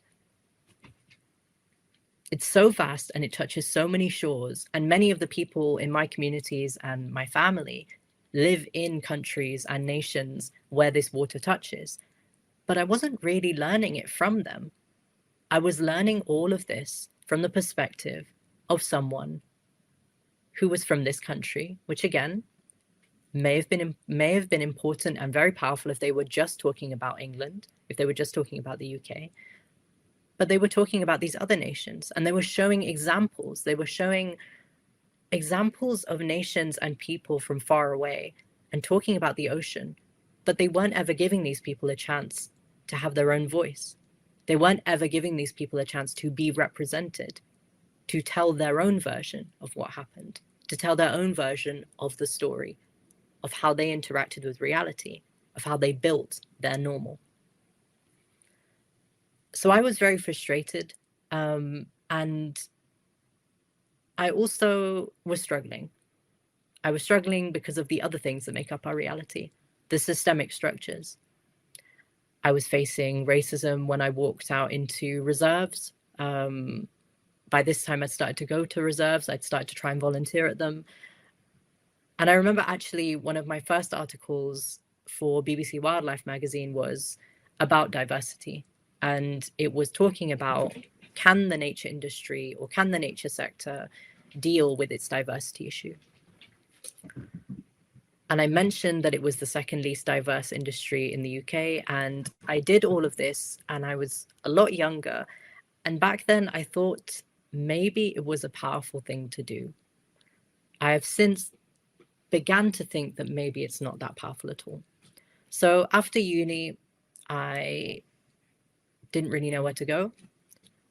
It's so vast and it touches so many shores, and many of the people in my communities and my family live in countries and nations where this water touches. But I wasn't really learning it from them. I was learning all of this from the perspective of someone who was from this country, which again may have been important and very powerful if they were just talking about England, if they were just talking about the UK. But they were talking about these other nations, and they were showing examples. They were showing examples of nations and people from far away and talking about the ocean. But they weren't ever giving these people a chance to have their own voice. They weren't ever giving these people a chance to be represented, to tell their own version of what happened, to tell their own version of the story, of how they interacted with reality, of how they built their normal. So I was very frustrated, and I also was struggling. I was struggling because of the other things that make up our reality, the systemic structures. I was facing racism when I walked out into reserves. By this time, I'd started to go to reserves. I'd started to try and volunteer at them. And I remember actually one of my first articles for BBC Wildlife magazine was about diversity. And it was talking about, can the nature industry or can the nature sector deal with its diversity issue? And I mentioned that it was the second least diverse industry in the UK. And I did all of this and I was a lot younger. And back then I thought maybe it was a powerful thing to do. I have since began to think that maybe it's not that powerful at all. So after uni, I didn't really know where to go.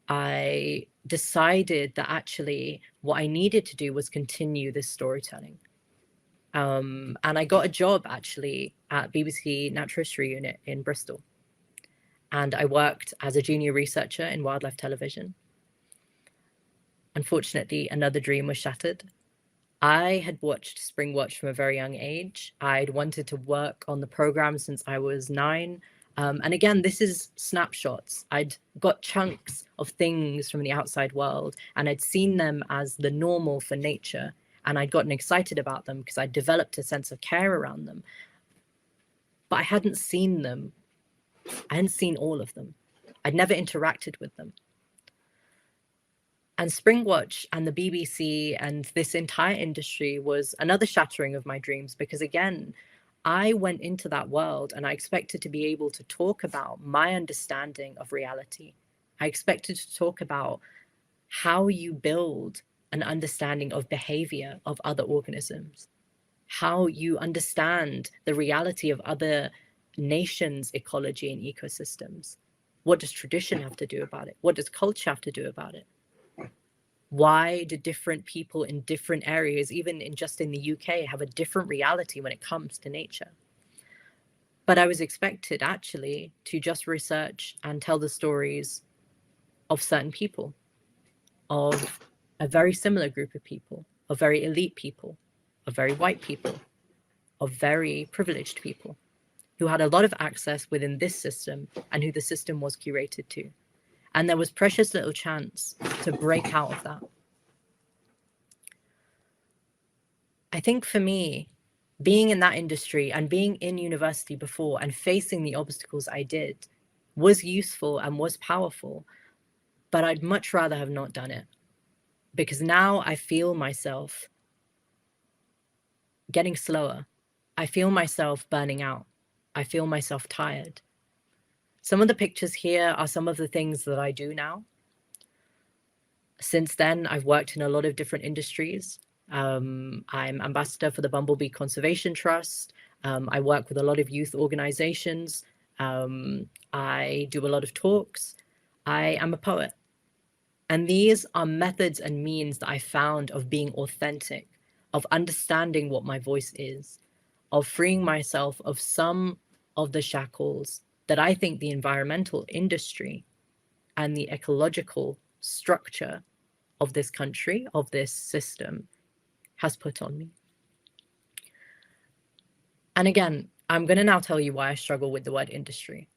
I decided that actually what I needed to do was continue this storytelling. And I got a job actually at BBC Natural History Unit in Bristol. And I worked as a junior researcher in wildlife television. Unfortunately, another dream was shattered. I had watched Springwatch from a very young age. I'd wanted to work on the program since I was 9. And again, this is snapshots. I'd got chunks of things from the outside world and I'd seen them as the normal for nature. And I'd gotten excited about them because I'd developed a sense of care around them. But I hadn't seen them. I hadn't seen all of them. I'd never interacted with them. And Springwatch and the BBC and this entire industry was another shattering of my dreams, because again, I went into that world and I expected to be able to talk about my understanding of reality. I expected to talk about how you build an understanding of behavior of other organisms, how you understand the reality of other nations' ecology and ecosystems. What does tradition have to do about it? What does culture have to do about it? Why do different people in different areas, even in just in the UK, have a different reality when it comes to nature? But I was expected actually to just research and tell the stories of certain people, of a very similar group of people, of very elite people, of very white people, of very privileged people who had a lot of access within this system and who the system was curated to. And there was precious little chance to break out of that. I think for me, being in that industry and being in university before and facing the obstacles I did was useful and was powerful, but I'd much rather have not done it, because now I feel myself getting slower. I feel myself burning out. I feel myself tired. Some of the pictures here are some of the things that I do now. Since then, I've worked in a lot of different industries. I'm ambassador for the Bumblebee Conservation Trust. I work with a lot of youth organizations. I do a lot of talks. I am a poet. And these are methods and means that I found of being authentic, of understanding what my voice is, of freeing myself of some of the shackles that I think the environmental industry and the ecological structure of this country, of this system, has put on me. And again, I'm going to now tell you why I struggle with the word industry.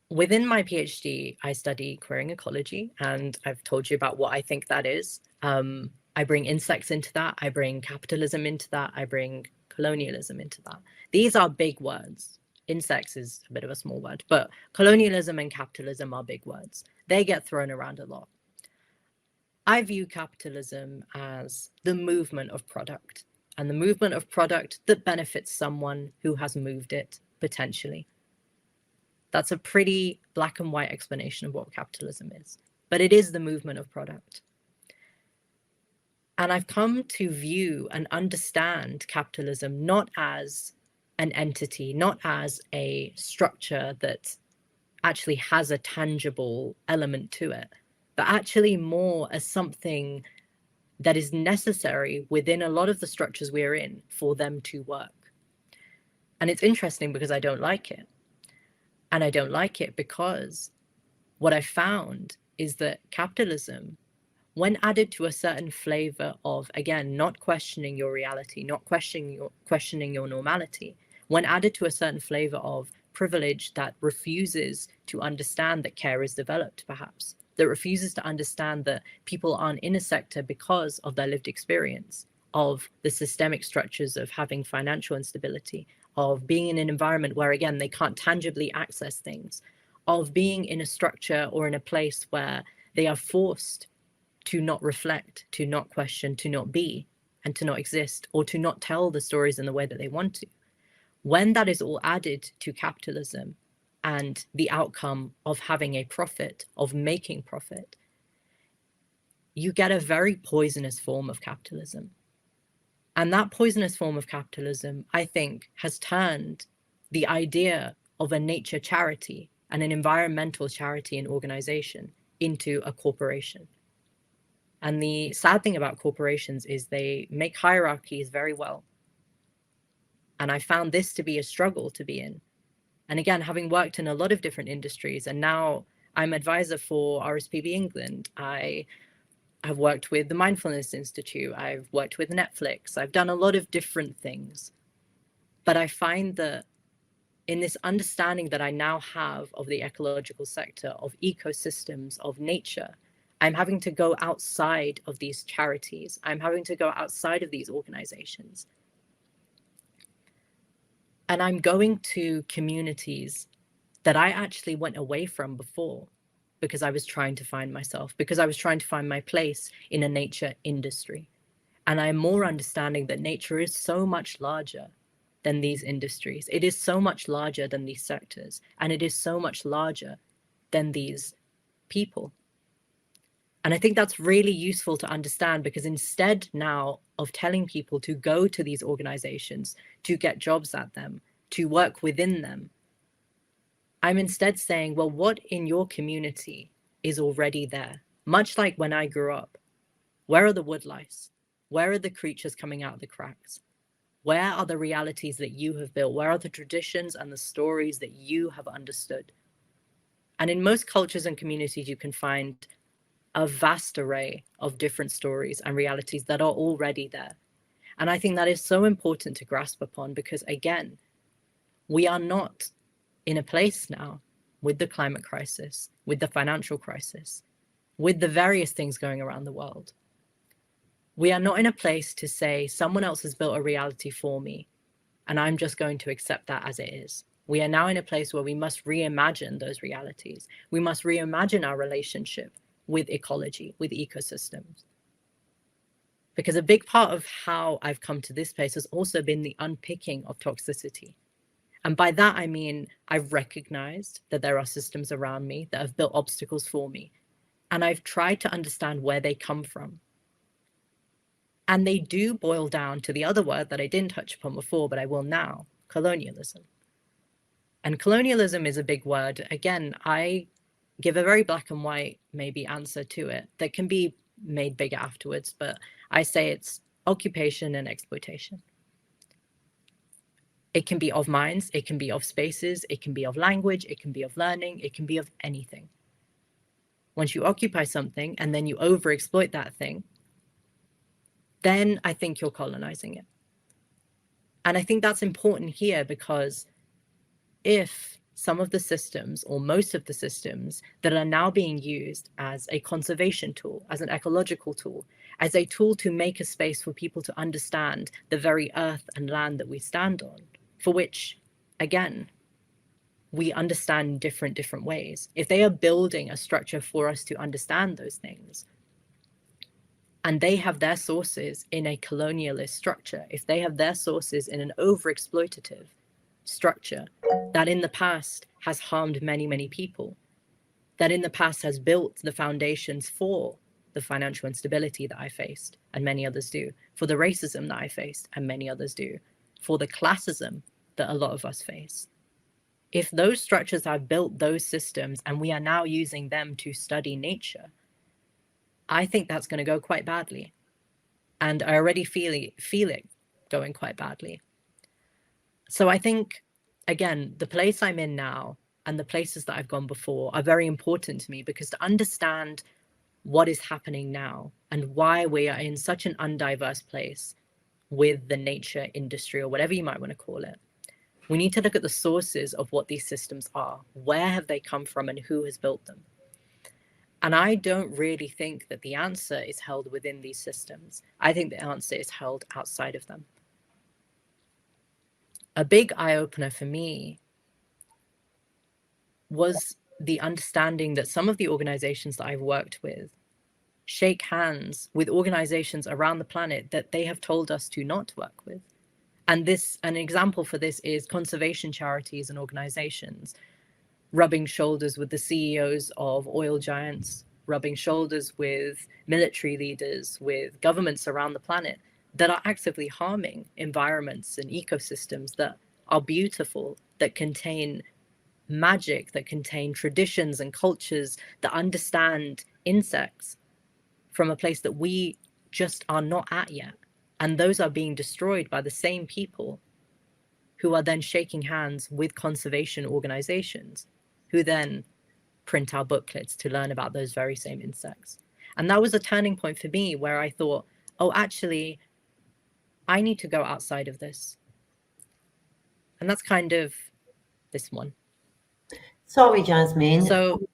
Within my PhD, I study queering ecology, and I've told you about what I think that is. I bring insects into that. I bring capitalism into that. I bring colonialism into that. These are big words. Insects is a bit of a small word, but colonialism and capitalism are big words. They get thrown around a lot. I view capitalism as the movement of product, and the movement of product that benefits someone who has moved it, potentially. That's a pretty black and white explanation of what capitalism is, but it is the movement of product. And I've come to view and understand capitalism not as an entity, not as a structure that actually has a tangible element to it, but actually more as something that is necessary within a lot of the structures we're in for them to work. And it's interesting because I don't like it. And I don't like it because what I found is that capitalism, when added to a certain flavor of, again, not questioning your reality, not questioning your normality, when added to a certain flavor of privilege that refuses to understand that care is developed, perhaps, that refuses to understand that people aren't in a sector because of their lived experience, of the systemic structures of having financial instability, of being in an environment where, again, they can't tangibly access things, of being in a structure or in a place where they are forced to not reflect, to not question, to not be, and to not exist, or to not tell the stories in the way that they want to. When that is all added to capitalism and the outcome of having a profit, of making profit, you get a very poisonous form of capitalism. And that poisonous form of capitalism, I think, has turned the idea of a nature charity and an environmental charity and organization into a corporation. And the sad thing about corporations is they make hierarchies very well. And I found this to be a struggle to be in. And again, having worked in a lot of different industries, and now I'm advisor for RSPB England, I have worked with the Mindfulness Institute, I've worked with Netflix, I've done a lot of different things. But I find that in this understanding that I now have of the ecological sector, of ecosystems, of nature, I'm having to go outside of these charities. I'm having to go outside of these organizations. And I'm going to communities that I actually went away from before, because I was trying to find myself, because I was trying to find my place in a nature industry. And I'm more understanding that nature is so much larger than these industries. It is so much larger than these sectors, and it is so much larger than these people. And I think that's really useful to understand, because instead now of telling people to go to these organizations, to get jobs at them, to work within them, I'm instead saying, well, what in your community is already there? Much like when I grew up, where are the woodlice? Where are the creatures coming out of the cracks? Where are the realities that you have built? Where are the traditions and the stories that you have understood? And in most cultures and communities, you can find a vast array of different stories and realities that are already there. And I think that is so important to grasp upon, because again, we are not in a place now with the climate crisis, with the financial crisis, with the various things going around the world. We are not in a place to say someone else has built a reality for me and I'm just going to accept that as it is. We are now in a place where we must reimagine those realities. We must reimagine our relationship with ecology, with ecosystems. Because a big part of how I've come to this place has also been the unpicking of toxicity. And by that, I mean, I've recognized that there are systems around me that have built obstacles for me. And I've tried to understand where they come from. And they do boil down to the other word that I didn't touch upon before, but I will now, colonialism. And colonialism is a big word. Again, I give a very black and white maybe answer to it that can be made bigger afterwards, but I say it's occupation and exploitation. It can be of minds, it can be of spaces, it can be of language, it can be of learning, it can be of anything. Once you occupy something and then you overexploit that thing, then I think you're colonizing it. And I think that's important here, because if some of the systems, or most of the systems that are now being used as a conservation tool, as an ecological tool, as a tool to make a space for people to understand the very earth and land that we stand on, for which, again, we understand in different ways. If they are building a structure for us to understand those things, and they have their sources in a colonialist structure, if they have their sources in an overexploitative structure that in the past has harmed many, many people, that in the past has built the foundations for the financial instability that I faced and many others do, for the racism that I faced and many others do, for the classism that a lot of us face. If those structures have built those systems and we are now using them to study nature, I think that's going to go quite badly. And I already feel it going quite badly. So I think, again, the place I'm in now and the places that I've gone before are very important to me, because to understand what is happening now and why we are in such an undiverse place with the nature industry, or whatever you might want to call it, we need to look at the sources of what these systems are. Where have they come from and who has built them? And I don't really think that the answer is held within these systems. I think the answer is held outside of them. A big eye-opener for me was the understanding that some of the organizations that I've worked with shake hands with organizations around the planet that they have told us to not work with. And an example for this is conservation charities and organizations rubbing shoulders with the CEOs of oil giants, rubbing shoulders with military leaders, with governments around the planet that are actively harming environments and ecosystems that are beautiful, that contain magic, that contain traditions and cultures, that understand insects from a place that we just are not at yet. And those are being destroyed by the same people who are then shaking hands with conservation organizations, who then print our booklets to learn about those very same insects. And that was a turning point for me, where I thought, oh, actually, I need to go outside of this. And that's kind of this one. Sorry, Jasmine. So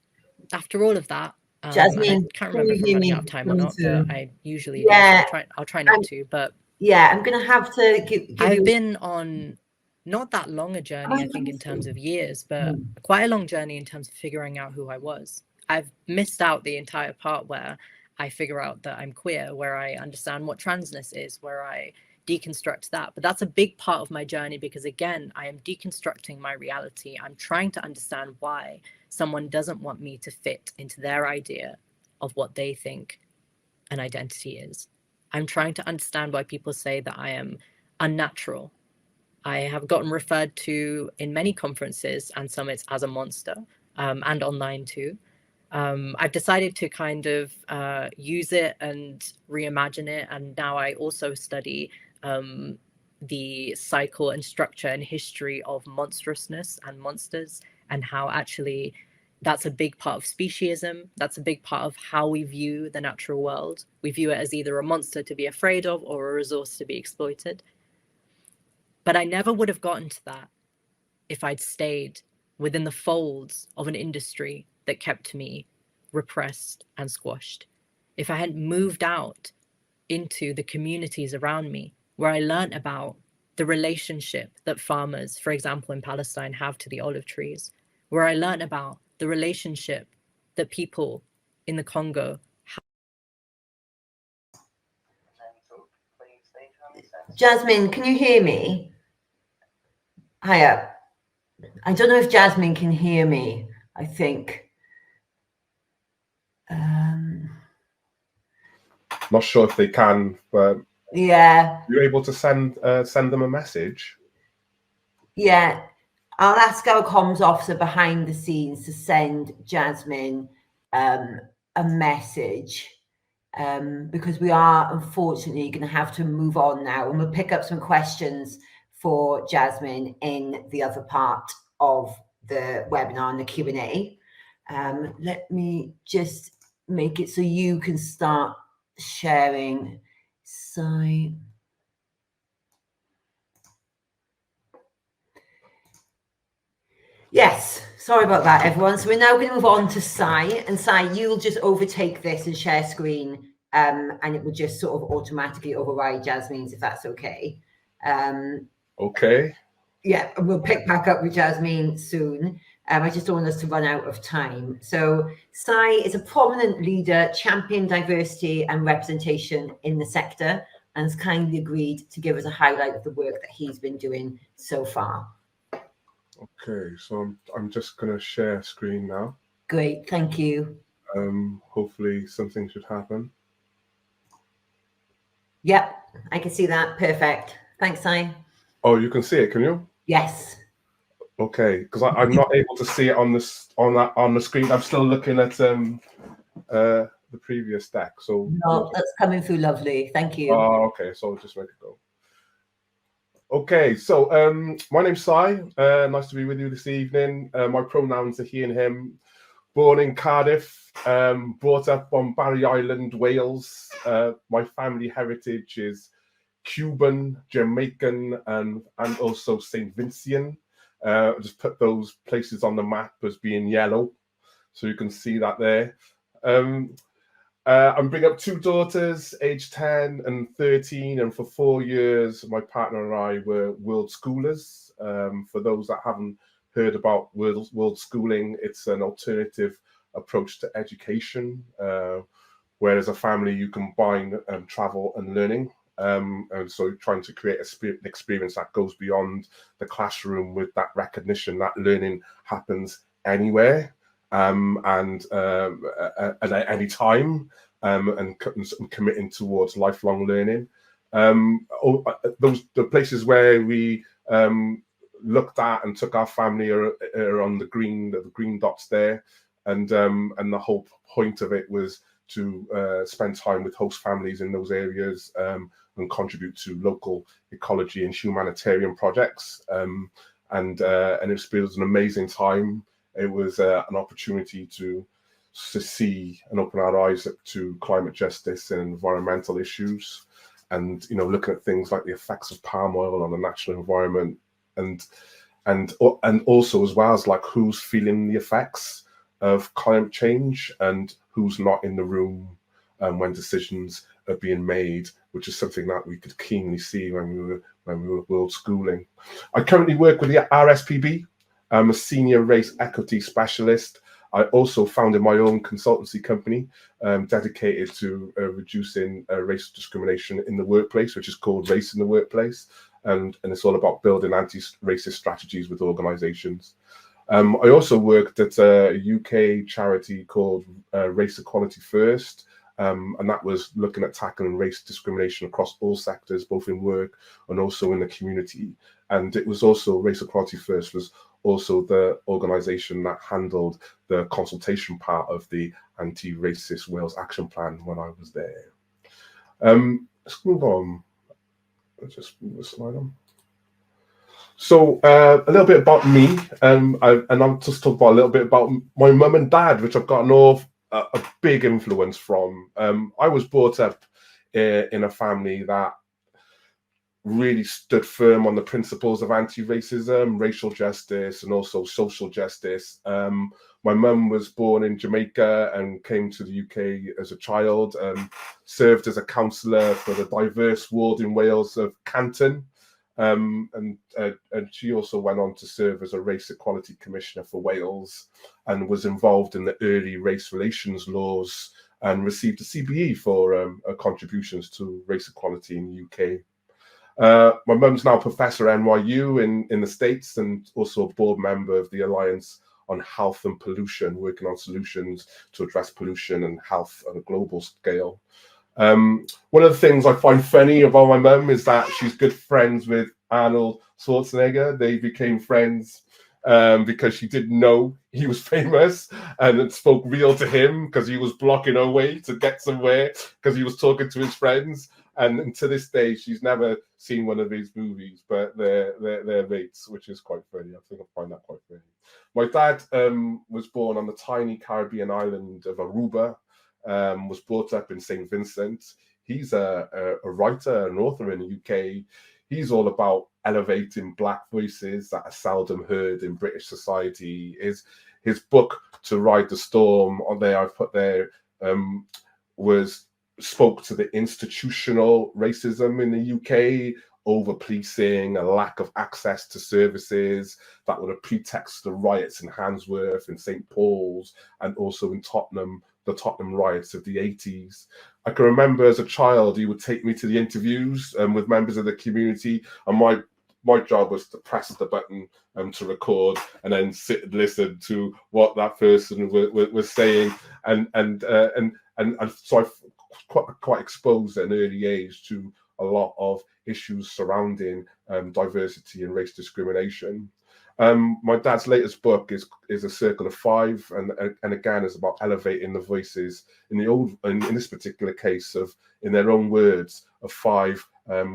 after all of that, Jasmine, I can't remember if I'm running out of time or not, but I usually do, so I'll try not to, but yeah, I'm going to have to give I've you... been on not that long a journey, I think, in terms of years, but quite a long journey in terms of figuring out who I was. I've missed out the entire part where I figure out that I'm queer, where I understand what transness is, where I deconstruct that. But that's a big part of my journey, because again, I am deconstructing my reality. I'm trying to understand why someone doesn't want me to fit into their idea of what they think an identity is. I'm trying to understand why people say that I am unnatural. I have gotten referred to in many conferences and summits as a monster, and online too. I've decided to kind of use it and reimagine it. And now I also study the cycle and structure and history of monstrousness and monsters, and how actually that's a big part of speciesism. That's a big part of how we view the natural world. We view it as either a monster to be afraid of or a resource to be exploited. But I never would have gotten to that if I'd stayed within the folds of an industry that kept me repressed and squashed. If I hadn't moved out into the communities around me, where I learned about the relationship that farmers, for example, in Palestine, have to the olive trees, where I learned about the relationship that people in the Congo have. Jasmine, can you hear me? Hiya. I don't know if Jasmine can hear me, I think. Not sure if they can, but yeah. you're able to send them a message. Yeah. I'll ask our comms officer behind the scenes to send Jasmine a message, because we are unfortunately going to have to move on now, and we'll pick up some questions for Jasmine in the other part of the webinar and the Q&A. Let me just make it so you can start sharing. So yes, sorry about that, everyone. So we're now going to move on to Sai, and Sai, you'll just overtake this and share screen, and it will just sort of automatically override Jasmine's, if that's okay. Okay. Yeah, and we'll pick back up with Jasmine soon. I just don't want us to run out of time. So Sai is a prominent leader, champion diversity and representation in the sector, and has kindly agreed to give us a highlight of the work that he's been doing so far. Okay, so I'm just going to share screen now. Great, thank you. Hopefully something should happen. Yep, I can see that. Perfect. Thanks, Sai. Oh, you can see it, can you? Yes. Okay, because I'm not able to see it on the screen. I'm still looking at the previous deck. So no, that's coming through lovely. Thank you. Oh, okay. So I'll just make it go. Okay, so my name's Sai. Nice to be with you this evening. My pronouns are he and him. Born in Cardiff, brought up on Barry Island, Wales. My family heritage is Cuban, Jamaican, and also St. Vincent. Just put those places on the map as being yellow, so you can see that there. I'm bringing up two daughters, aged 10 and 13, and for 4 years, my partner and I were world schoolers. For those that haven't heard about world schooling, it's an alternative approach to education, where as a family you combine travel and learning. And so trying to create an experience that goes beyond the classroom, with that recognition that learning happens anywhere and at any time, and committing towards lifelong learning. The places where we looked at and took our family are on the green dots there, and the whole point of it was to spend time with host families in those areas, and contribute to local ecology and humanitarian projects. And it was an amazing time. It was an opportunity to see and open our eyes to climate justice and environmental issues, and looking at things like the effects of palm oil on the natural environment, and also as well as like who's feeling the effects of climate change and who's not in the room when decisions are being made, which is something that we could keenly see when we were world schooling. I currently work with the RSPB. I'm a senior race equity specialist. I also founded my own consultancy company dedicated to reducing race discrimination in the workplace, which is called Race in the Workplace. And it's all about building anti-racist strategies with organizations. I also worked at a UK charity called Race Equality First, and that was looking at tackling race discrimination across all sectors, both in work and also in the community. And it was also Race Equality First was also the organisation that handled the consultation part of the Anti-Racist Wales Action Plan when I was there. Let's move on. Let's just move the slide on. So a little bit about me, and I'll just talk about a little bit about my mum and dad, which I've gotten a big influence from. I was brought up in a family that really stood firm on the principles of anti-racism, racial justice, and also social justice. My mum was born in Jamaica and came to the UK as a child, served as a counsellor for the diverse ward in Wales of Canton. And she also went on to serve as a race equality commissioner for Wales and was involved in the early race relations laws and received a CBE for her contributions to race equality in the UK. My mum's now a professor at NYU in the States and also a board member of the Alliance on Health and Pollution, working on solutions to address pollution and health on a global scale. One of the things I find funny about my mum is that she's good friends with Arnold Schwarzenegger. They became friends because she didn't know he was famous and it spoke real to him because he was blocking her way to get somewhere because he was talking to his friends. And to this day, she's never seen one of his movies, but they're mates, which is quite funny. I think I find that quite funny. My dad was born on the tiny Caribbean island of Aruba. Was brought up in St. Vincent. He's a writer, an author in the UK. He's all about elevating Black voices that are seldom heard in British society. His book, To Ride the Storm, on there I've put there, spoke to the institutional racism in the UK, over-policing, a lack of access to services that were a pretext to riots in Handsworth, in St. Paul's, and also in Tottenham, the Tottenham riots of the 80s. I can remember as a child, he would take me to the interviews with members of the community, and my job was to press the button to record and then sit and listen to what that person was saying, and so I've quite exposed at an early age to a lot of issues surrounding diversity and race discrimination. My dad's latest book is A Circle of Five, and again is about elevating the voices in this particular case in their own words, of 5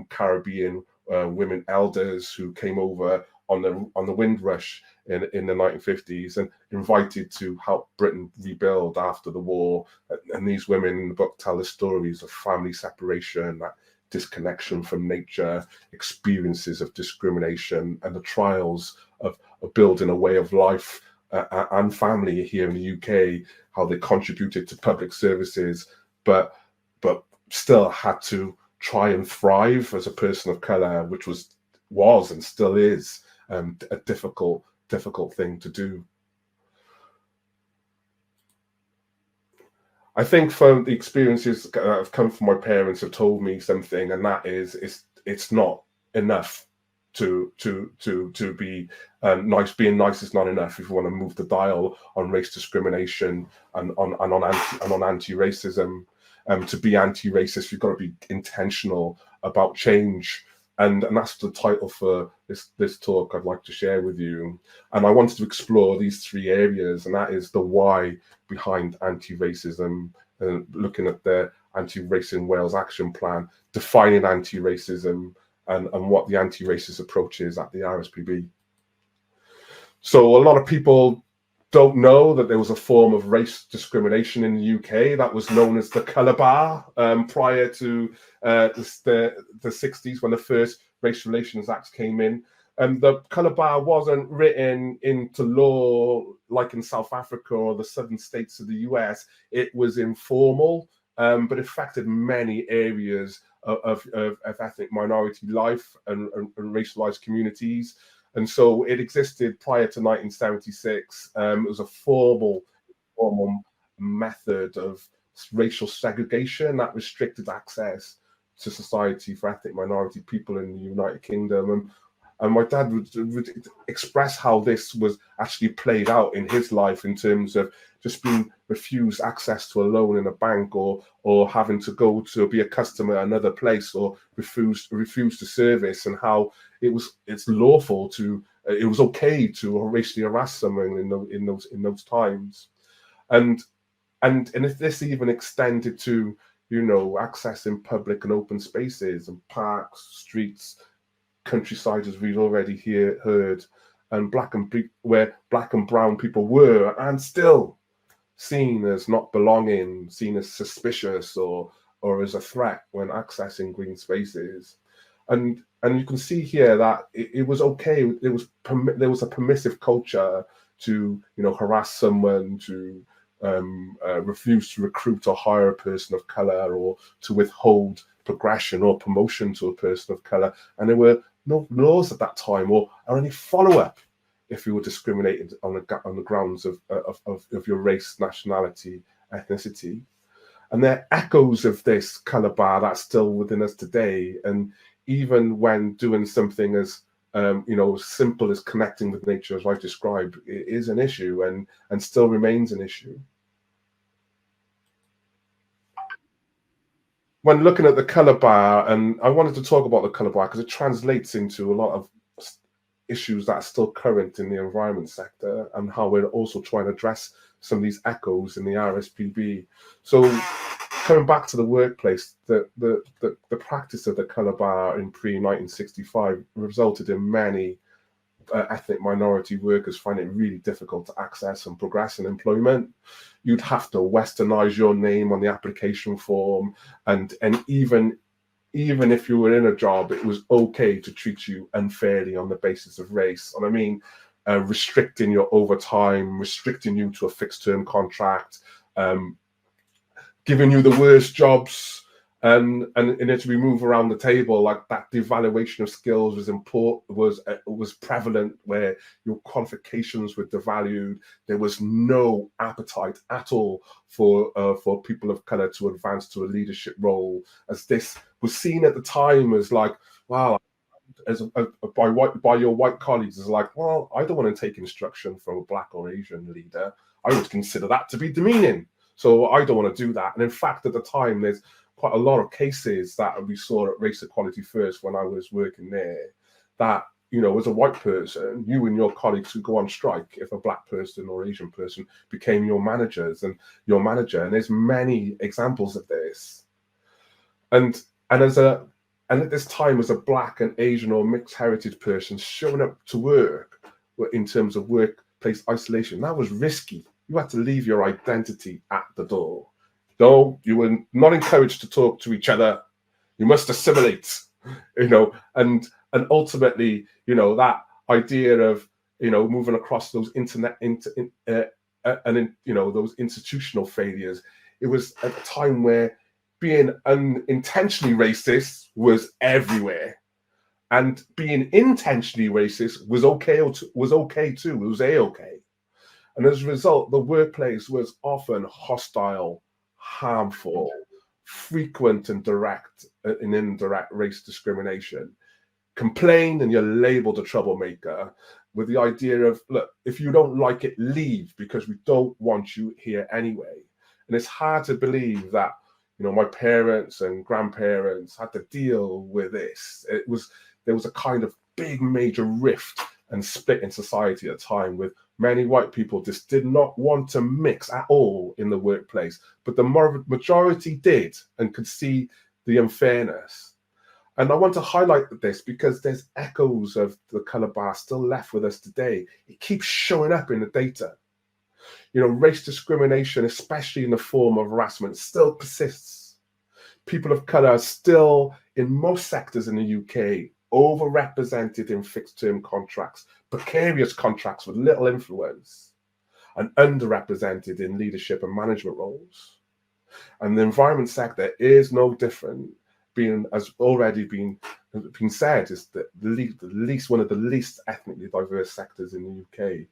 Caribbean women elders who came over on the Windrush in the 1950s and invited to help Britain rebuild after the war. And these women in the book tell the stories of family separation, that disconnection from nature, experiences of discrimination, and the trials of building a way of life and family here in the UK, how they contributed to public services, but still had to try and thrive as a person of colour, which was and still is a difficult thing to do. I think from the experiences that have come from my parents have told me something, and that is it's not enough to be nice. Being nice is not enough if you want to move the dial on race discrimination and on anti-racism. To be anti-racist, you've got to be intentional about change. And that's the title for this talk I'd like to share with you. And I wanted to explore these 3 areas, and that is the why behind anti-racism, looking at the Anti-Racism Wales Action Plan, defining anti-racism, and what the anti-racist approach is at the RSPB. So a lot of people don't know that there was a form of race discrimination in the UK that was known as the colour bar prior to the 60s, when the first Race Relations Act came in. And the colour bar wasn't written into law like in South Africa or the southern states of the US. It was informal. but affected many areas of ethnic minority life and racialized communities. And so it existed prior to 1976. It was a formal method of racial segregation that restricted access to society for ethnic minority people in the United Kingdom. And my dad would express how this was actually played out in his life in terms of just being refused access to a loan in a bank, or having to go to be a customer at another place, or refuse to service, and how it's lawful to it was okay to racially harass someone in those times. And if this even extended to, you know, access in public and open spaces and parks, streets, countryside, as we've already heard, and where black and brown people were and still seen as not belonging, seen as suspicious or as a threat when accessing green spaces. And you can see here that it was okay. There was a permissive culture to, you know, harass someone, to refuse to recruit or hire a person of color, or to withhold progression or promotion to a person of color. And there were no laws at that time or any follow-up if you were discriminated on the grounds of your race, nationality, ethnicity. And there are echoes of this color bar that's still within us today. And even when doing something as you know, simple as connecting with nature, as I've described, it is an issue and still remains an issue. When looking at the color bar, and I wanted to talk about the color bar because it translates into a lot of issues that are still current in the environment sector, and how we're also trying to address some of these echoes in the RSPB. So coming back to the workplace, the practice of the color bar in pre-1965 resulted in many ethnic minority workers finding it really difficult to access and progress in employment. You'd have to westernize your name on the application form, and even if you were in a job, it was okay to treat you unfairly on the basis of race. And I mean, restricting your overtime, restricting you to a fixed term contract, giving you the worst jobs, and as we move around the table, like that devaluation of skills was prevalent, where your qualifications were devalued. There was no appetite at all for people of color to advance to a leadership role, as this was seen at the time as like, wow, by your white colleagues, is like, well, I don't want to take instruction from a black or Asian leader. I would consider that to be demeaning, so I don't want to do that. And in fact, at the time, there's quite a lot of cases that we saw at Race Equality First when I was working there, that, you know, as a white person, you and your colleagues would go on strike if a black person or Asian person became your managers and your manager. And there's many examples of this. And at this time, as a black and Asian or mixed heritage person showing up to work in terms of workplace isolation, that was risky. You had to leave your identity at the door. No, you were not encouraged to talk to each other. You must assimilate, you know, and ultimately, you know, that idea of, you know, moving across those those institutional failures. It was at a time where being unintentionally racist was everywhere, and being intentionally racist was okay too. It was a-okay, and as a result, the workplace was often hostile, harmful, frequent and direct and indirect race discrimination. Complain and you're labeled a troublemaker, with the idea of, look, if you don't like it, leave, because we don't want you here anyway. And it's hard to believe that, you know, my parents and grandparents had to deal with this. There was a kind of big major rift and split in society at a time, with many white people just did not want to mix at all in the workplace, but the majority did and could see the unfairness. And I want to highlight this because there's echoes of the color bar still left with us today. It keeps showing up in the data. You know, race discrimination, especially in the form of harassment, still persists. People of color are still, in most sectors in the UK, overrepresented in fixed-term contracts, precarious contracts with little influence, and underrepresented in leadership and management roles. And the environment sector is no different, being, as already been said, is the least one of the least ethnically diverse sectors in the UK.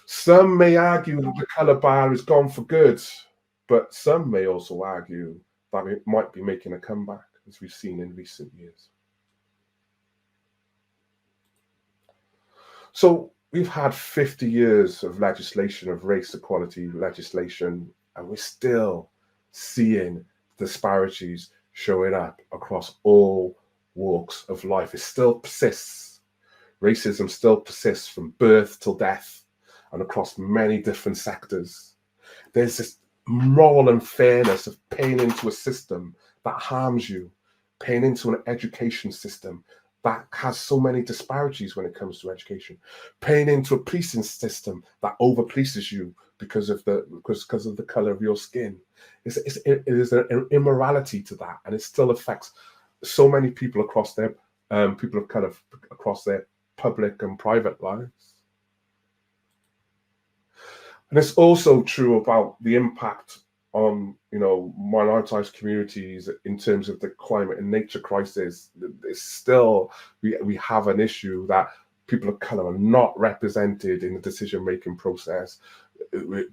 Some may argue that the colour bar is gone for good, but some may also argue that it might be making a comeback, as we've seen in recent years. So we've had 50 years of legislation, of race equality legislation, and we're still seeing disparities showing up across all walks of life. It still persists. Racism still persists from birth till death and across many different sectors. There's this moral unfairness of paying into a system that harms you, paying into an education system that has so many disparities when it comes to education, paying into a policing system that over-polices you because of the color of your skin. It is an immorality to that, and it still affects so many people across their people of color across their public and private lives. And it's also true about the impact on, you know, minoritized communities in terms of the climate and nature crisis. It's still, we have an issue that people of color are not represented in the decision-making process. We're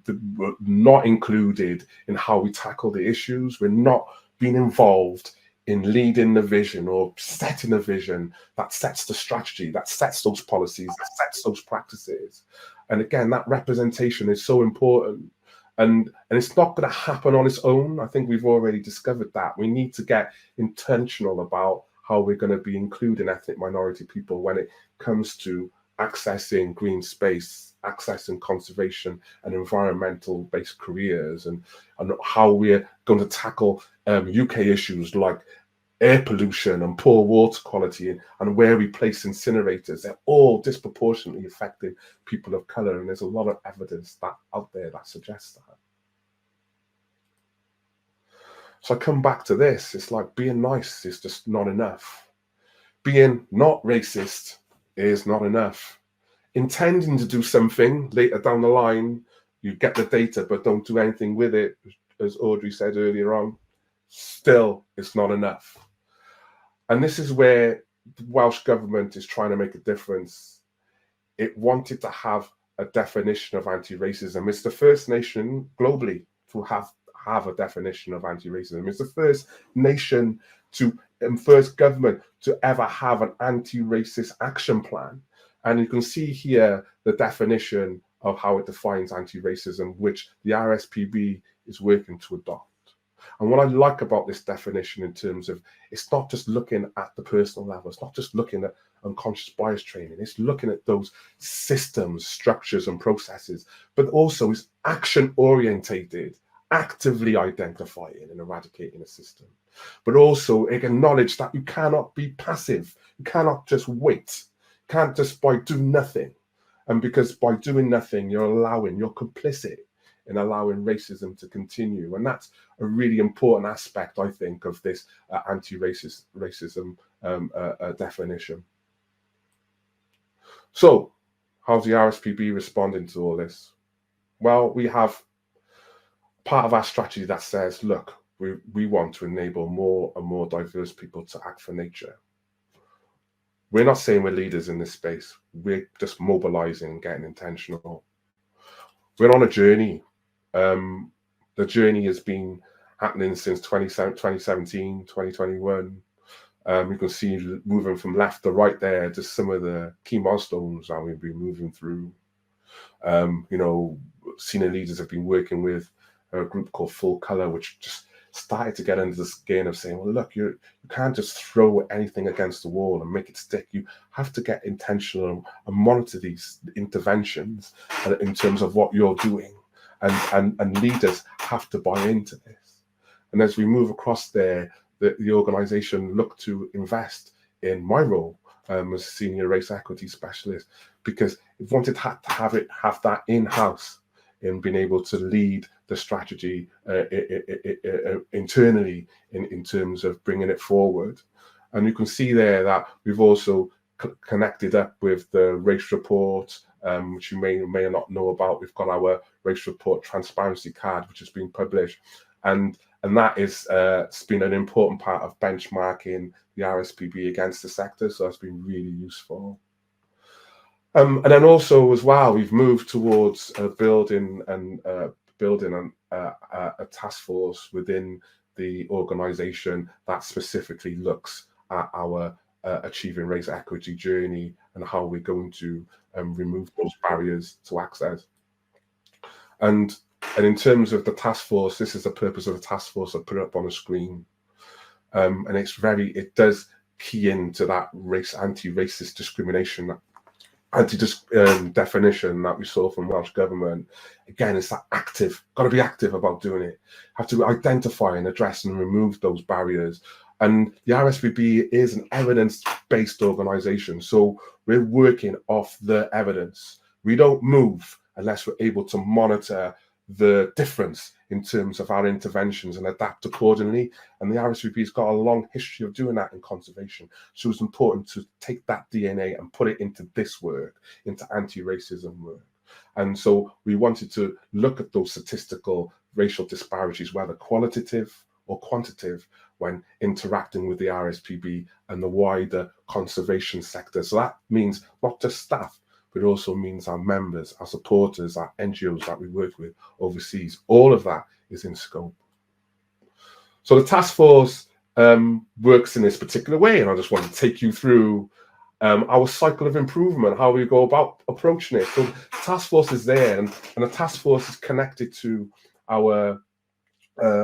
not included in how we tackle the issues. We're not being involved in leading the vision or setting a vision that sets the strategy, that sets those policies, that sets those practices. And again, that representation is so important. And it's not going to happen on its own. I think we've already discovered that. We need to get intentional about how we're going to be including ethnic minority people when it comes to accessing green space, accessing conservation and environmental-based careers, and how we're going to tackle UK issues like air pollution and poor water quality, and where we place incinerators. They're all disproportionately affecting people of color, and there's a lot of evidence that out there that suggests that. So I come back to this. It's like being nice is just not enough. Being not racist is not enough. Intending to do something later down the line, you get the data but don't do anything with it, as Audrey said earlier on, still it's not enough. And this is where the Welsh government is trying to make a difference. It wanted to have a definition of anti-racism. It's the first nation globally to have a definition of anti-racism. It's the first nation first government to ever have an anti-racist action plan. And you can see here the definition of how it defines anti-racism, which the RSPB is working to adopt. And what I like about this definition in terms of, it's not just looking at the personal level, it's not just looking at unconscious bias training, it's looking at those systems, structures and processes, but also is action orientated, actively identifying and eradicating a system. But also acknowledge that you cannot be passive, you cannot just wait, you can't just by doing nothing. And because by doing nothing, you're complicit in allowing racism to continue. And that's a really important aspect, I think, of this anti-racism definition. So how's the RSPB responding to all this? Well, we have part of our strategy that says, look, we want to enable more and more diverse people to act for nature. We're not saying we're leaders in this space. We're just mobilizing and getting intentional. We're on a journey. The journey has been happening since 2017, 2021. You can see moving from left to right there, just some of the key milestones that we've been moving through. You know, senior leaders have been working with a group called Full Colour, which just started to get into the skin of saying, well, look, you can't just throw anything against the wall and make it stick. You have to get intentional and monitor these interventions in terms of what you're doing. And leaders have to buy into this. And as we move across there, the organization looked to invest in my role as senior race equity specialist, because it wanted to have that in-house in being able to lead the strategy internally in terms of bringing it forward. And you can see there that we've also connected up with the race report which you may or may not know about. We've got our race report transparency card, which has been published, and that is it's been an important part of benchmarking the RSPB against the sector. So that's been really useful. And then also as well, we've moved towards building a task force within the organisation that specifically looks at our achieving race equity journey and how we're going to remove those barriers to access. And in terms of the task force, this is the purpose of the task force. I put it up on the screen, and it does key into that anti-racist discrimination, definition that we saw from Welsh Government. Again, it's that active, got to be active about doing it. Have to identify and address and remove those barriers. And the RSPB is an evidence-based organisation, so we're working off the evidence. We don't move unless we're able to monitor the difference in terms of our interventions and adapt accordingly. And the RSPB's got a long history of doing that in conservation. So it's important to take that DNA and put it into this work, into anti-racism work. And so we wanted to look at those statistical racial disparities, whether qualitative or quantitative, when interacting with the RSPB and the wider conservation sector. So that means not just staff, but it also means our members, our supporters, our NGOs that we work with overseas. All of that is in scope. So the task force works in this particular way, and I just want to take you through our cycle of improvement, how we go about approaching it. So the task force is there, and the task force is connected to our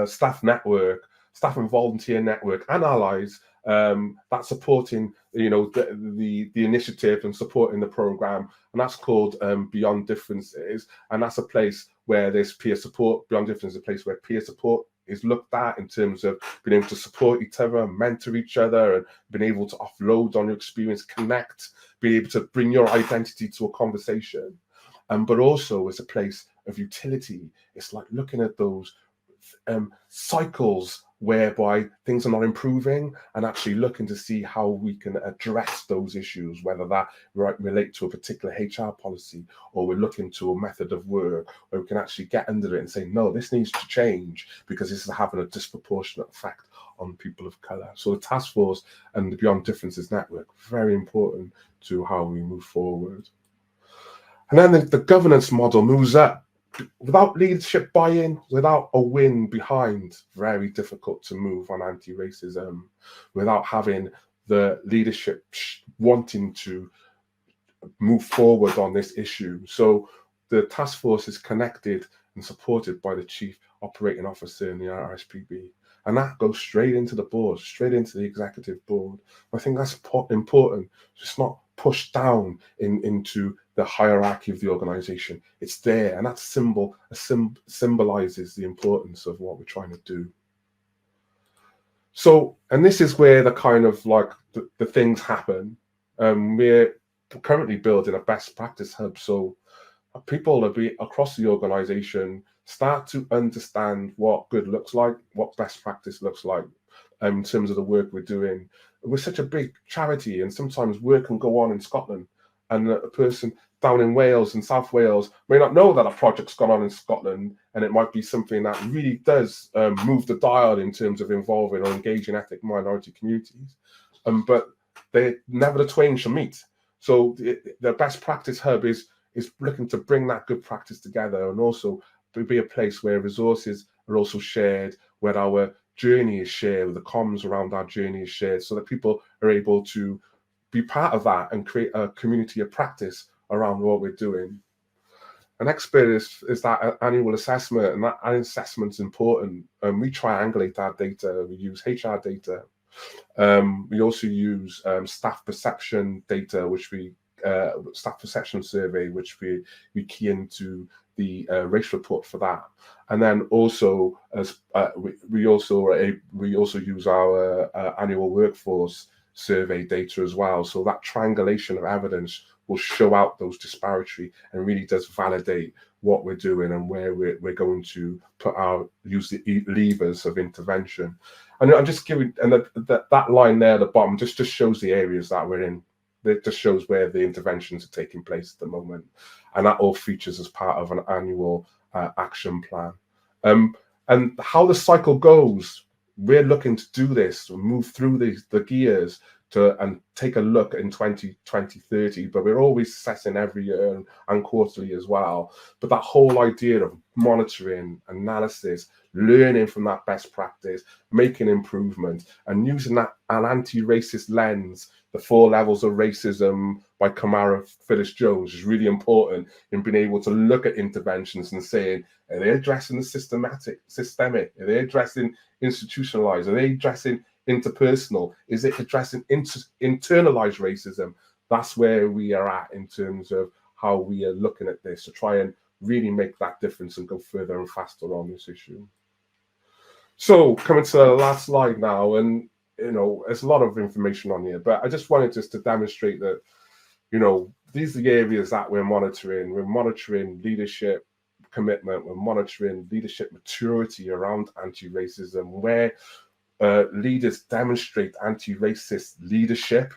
staff network, staff and volunteer network, and allies that's supporting, the initiative and supporting the program, and that's called Beyond Differences, and that's a place where there's peer support. Beyond Differences is a place where peer support is looked at in terms of being able to support each other, mentor each other, and being able to offload on your experience, connect, be able to bring your identity to a conversation. But also it's a place of utility. It's like looking at those cycles whereby things are not improving and actually looking to see how we can address those issues, whether that relate to a particular HR policy, or we're looking to a method of work where we can actually get under it and say, no, this needs to change because this is having a disproportionate effect on people of colour. So the task force and the Beyond Differences network, very important to how we move forward. And then the governance model moves up. Without leadership buy-in, without a win behind, very difficult to move on anti-racism. Without having the leadership wanting to move forward on this issue. So the task force is connected and supported by the Chief Operating Officer in the RSPB. And that goes straight into the board, straight into the executive board. I think that's important. It's not pushed down into the hierarchy of the organization. It's there, and that symbolizes the importance of what we're trying to do. So, and this is where the kind of like the things happen. We're currently building a best practice hub, so people will be across the organization start to understand what good looks like, what best practice looks like in terms of the work we're doing. We're such a big charity, and sometimes work can go on in Scotland, and a person down in Wales and South Wales may not know that a project's gone on in Scotland, and it might be something that really does move the dial in terms of involving or engaging ethnic minority communities. But they never the twain shall meet. So the best practice hub is looking to bring that good practice together, and also be a place where resources are also shared, where our journey is shared, the comms around our journey is shared, so that people are able to be part of that and create a community of practice around what we're doing. An expert is that annual assessment, and that assessment's important. We triangulate our data. We use HR data. We also use staff perception data, which staff perception survey, which we key into the race report for that. And then also as we also use our annual workforce survey data as well. So that triangulation of evidence will show out those disparity and really does validate what we're doing and where we're going to use the levers of intervention. And I'm just giving, and that line there at the bottom just shows the areas that we're in. it just shows where the interventions are taking place at the moment. And that all features as part of an annual action plan. And how the cycle goes, we're looking to do this, move through the gears and take a look in 2030, but we're always assessing every year and quarterly as well. But that whole idea of monitoring, analysis, learning from that best practice, making improvements, and using that an anti-racist lens, the 4 levels of racism by Kamara Phyllis Jones, is really important in being able to look at interventions and saying, are they addressing the systemic? Are they addressing institutionalized? Are they addressing interpersonal? Is it addressing internalized racism? That's where we are at in terms of how we are looking at this, to try and really make that difference and go further and faster on this issue. So coming to the last slide now, and there's a lot of information on here, but I just wanted to demonstrate that, these are the areas that we're monitoring. We're monitoring leadership commitment, we're monitoring leadership maturity around anti-racism, where leaders demonstrate anti-racist leadership.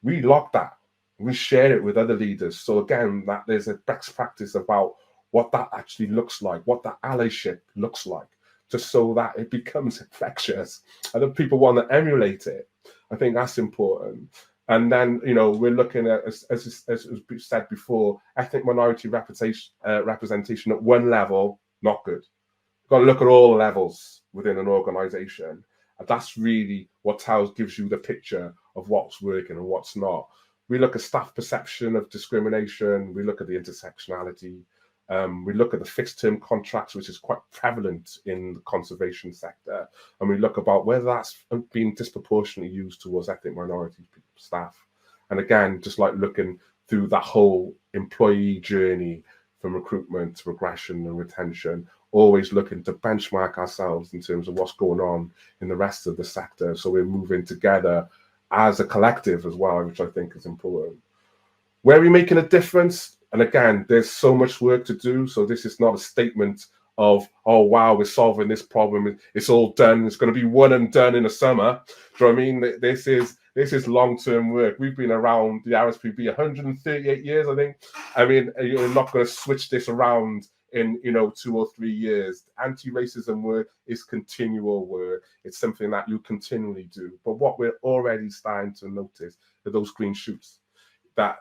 We log that, we share it with other leaders. So again, that there's a best practice about what that actually looks like, what that allyship looks like, just so that it becomes infectious and that people want to emulate it. I think that's important. And then, we're looking at, as we said before, ethnic minority representation at one level, not good. You've got to look at all the levels within an organization. And that's really what gives you the picture of what's working and what's not. We look at staff perception of discrimination. We look at the intersectionality. We look at the fixed term contracts, which is quite prevalent in the conservation sector. And we look about whether that's been disproportionately used towards ethnic minority staff. And again, just like looking through that whole employee journey from recruitment to progression and retention, always looking to benchmark ourselves in terms of what's going on in the rest of the sector. So we're moving together as a collective as well, which I think is important. Where are we making a difference? And again, there's so much work to do. So this is not a statement of, oh, wow, we're solving this problem. It's all done. It's going to be one and done in the summer. Do you know what I mean? This is long-term work. We've been around the RSPB 138 years, I think. I mean, you're not going to switch this around in 2 or 3 years. Anti-racism work is continual work. It's something that you continually do. But what we're already starting to notice are those green shoots, that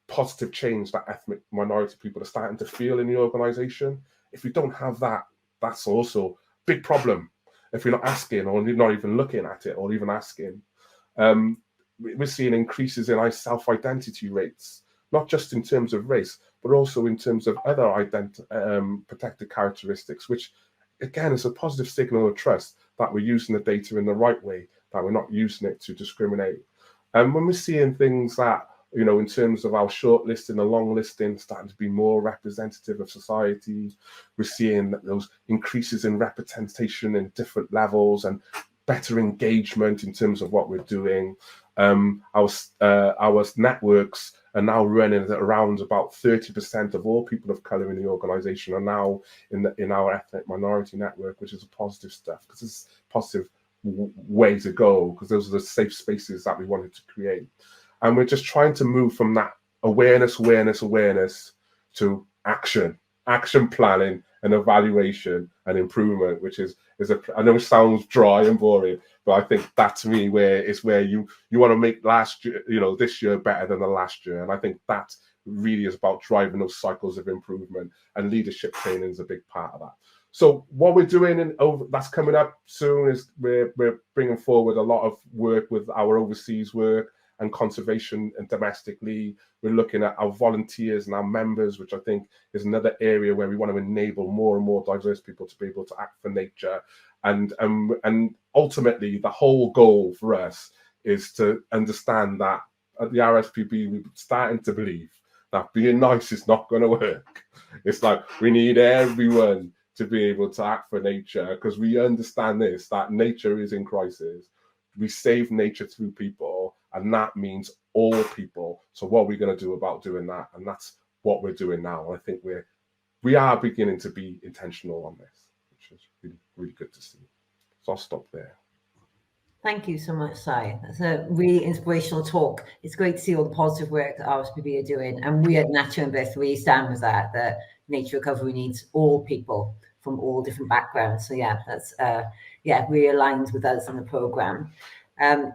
positive change that ethnic minority people are starting to feel in the organization. If we don't have that, that's also a big problem. If we're not asking, or not even looking at it, or even asking, we're seeing increases in our self-identity rates, not just in terms of race, but also in terms of other protected characteristics, which again is a positive signal of trust that we're using the data in the right way, that we're not using it to discriminate. And when we're seeing things that, in terms of our short listing and long listing starting to be more representative of society, we're seeing those increases in representation in different levels and better engagement in terms of what we're doing. Our networks are now running at around about 30% of all people of color in the organization are now in our ethnic minority network, which is a positive stuff, because it's a positive way to go, because those are the safe spaces that we wanted to create. And we're just trying to move from that awareness to action planning and evaluation and improvement, which is I know it sounds dry and boring, but I think that to me where you want to make last year, this year better than the last year. And I think that really is about driving those cycles of improvement, and leadership training is a big part of that. So what we're doing that's coming up soon is we're bringing forward a lot of work with our overseas work and conservation, and domestically we're looking at our volunteers and our members, which I think is another area where we want to enable more and more diverse people to be able to act for nature. And ultimately the whole goal for us is to understand that at the RSPB we're starting to believe that being nice is not going to work. It's like we need everyone to be able to act for nature, because we understand that nature is in crisis. We save nature through people, and that means all people. So what are we going to do about doing that? And that's what we're doing now. And I think we are beginning to be intentional on this, which is really, really good to see. So I'll stop there. Thank you so much, Sai. That's a really inspirational talk. It's great to see all the positive work that RSPB are doing. And we at Nature and Birth really stand with that nature recovery needs all people from all different backgrounds. So yeah, that's really aligns with us in the program.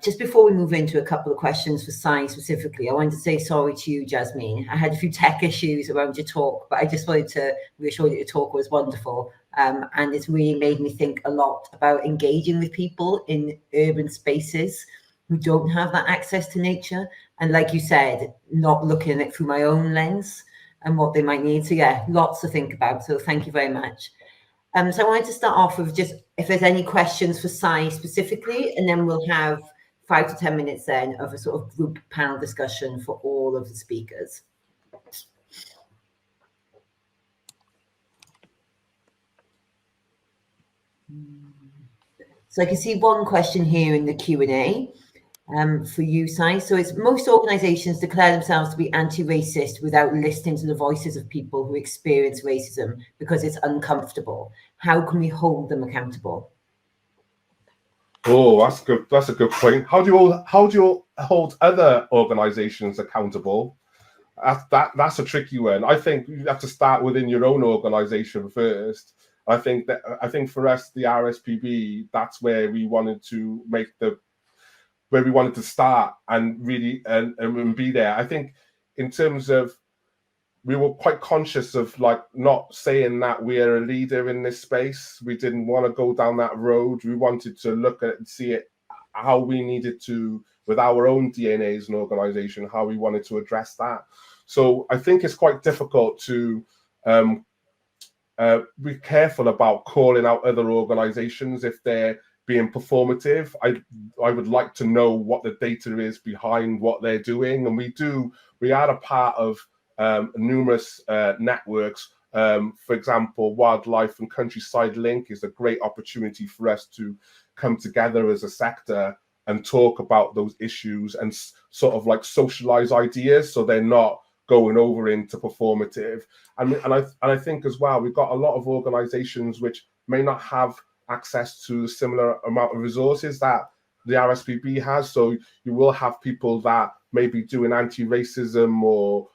Just before we move into a couple of questions for Sai specifically, I wanted to say sorry to you, Jasmine. I had a few tech issues around your talk, but I just wanted to reassure you that your talk was wonderful. And it's really made me think a lot about engaging with people in urban spaces who don't have that access to nature. And like you said, not looking at it through my own lens and what they might need. So yeah, lots to think about. So thank you very much. So I wanted to start off with just if there's any questions for Sai specifically, and then we'll have 5 to 10 minutes then of a sort of group panel discussion for all of the speakers. So I can see one question here in the Q&A for you, Sai. So it's most organizations declare themselves to be anti-racist without listening to the voices of people who experience racism because it's uncomfortable. How can we hold them accountable? Oh, that's good. That's a good point. How do you hold other organizations accountable? That's a tricky one. I think you have to start within your own organization first. I think for us, the RSPB, that's where we wanted to start and really and be there. I think in terms of, we were quite conscious of like not saying that we're a leader in this space. We didn't want to go down that road. We wanted to look at it and see it how we needed to, with our own DNA as an organization, how we wanted to address that. So I think it's quite difficult to be careful about calling out other organizations if they're being performative. I would like to know what the data is behind what they're doing. And we are a part of numerous networks. For example, Wildlife and Countryside Link is a great opportunity for us to come together as a sector and talk about those issues and sort of like socialize ideas so they're not going over into performative. And I think as well, we've got a lot of organizations which may not have access to a similar amount of resources that the RSPB has. So you will have people that may be doing anti-racism or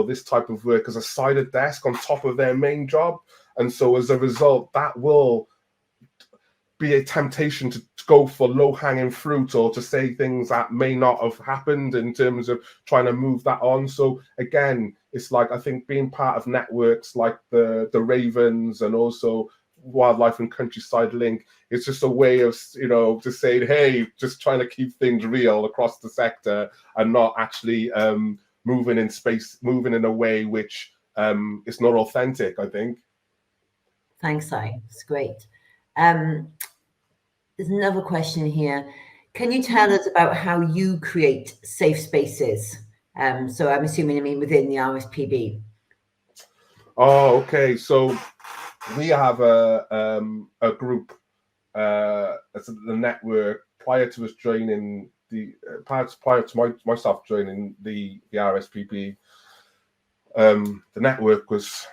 this type of work as a side desk on top of their main job. And so as a result, that will be a temptation to go for low-hanging fruit or to say things that may not have happened in terms of trying to move that on. So again, it's like, I think being part of networks like the Ravens and also Wildlife and Countryside Link, it's just a way of, to say, hey, just trying to keep things real across the sector and not actually moving in a way which is not authentic, I think. Thanks, Sai. It's great. There's another question here. Can you tell us about how you create safe spaces? So I'm assuming, within the RSPB. Oh, okay. So we have a group, as the network prior to us joining prior to myself joining the RSPB. The network was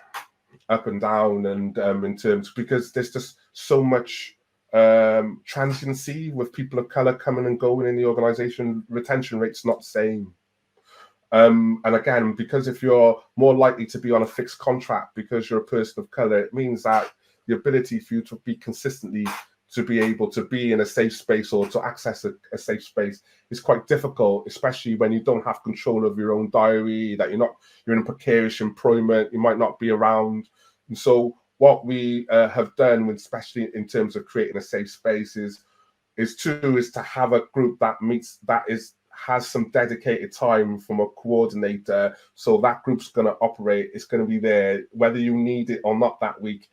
up and down, and in terms, because there's just so much transiency with people of color coming and going in the organization. Retention rate's not the same. And again, because if you're more likely to be on a fixed contract because you're a person of color, it means that the ability for you to be consistently to be able to be in a safe space or to access a safe space is quite difficult, especially when you don't have control of your own diary, that you're in a precarious employment, you might not be around. And so what we have done, especially in terms of creating a safe space, is to have a group that has some dedicated time from a coordinator. So that group's going to operate. It's going to be there, whether you need it or not that week,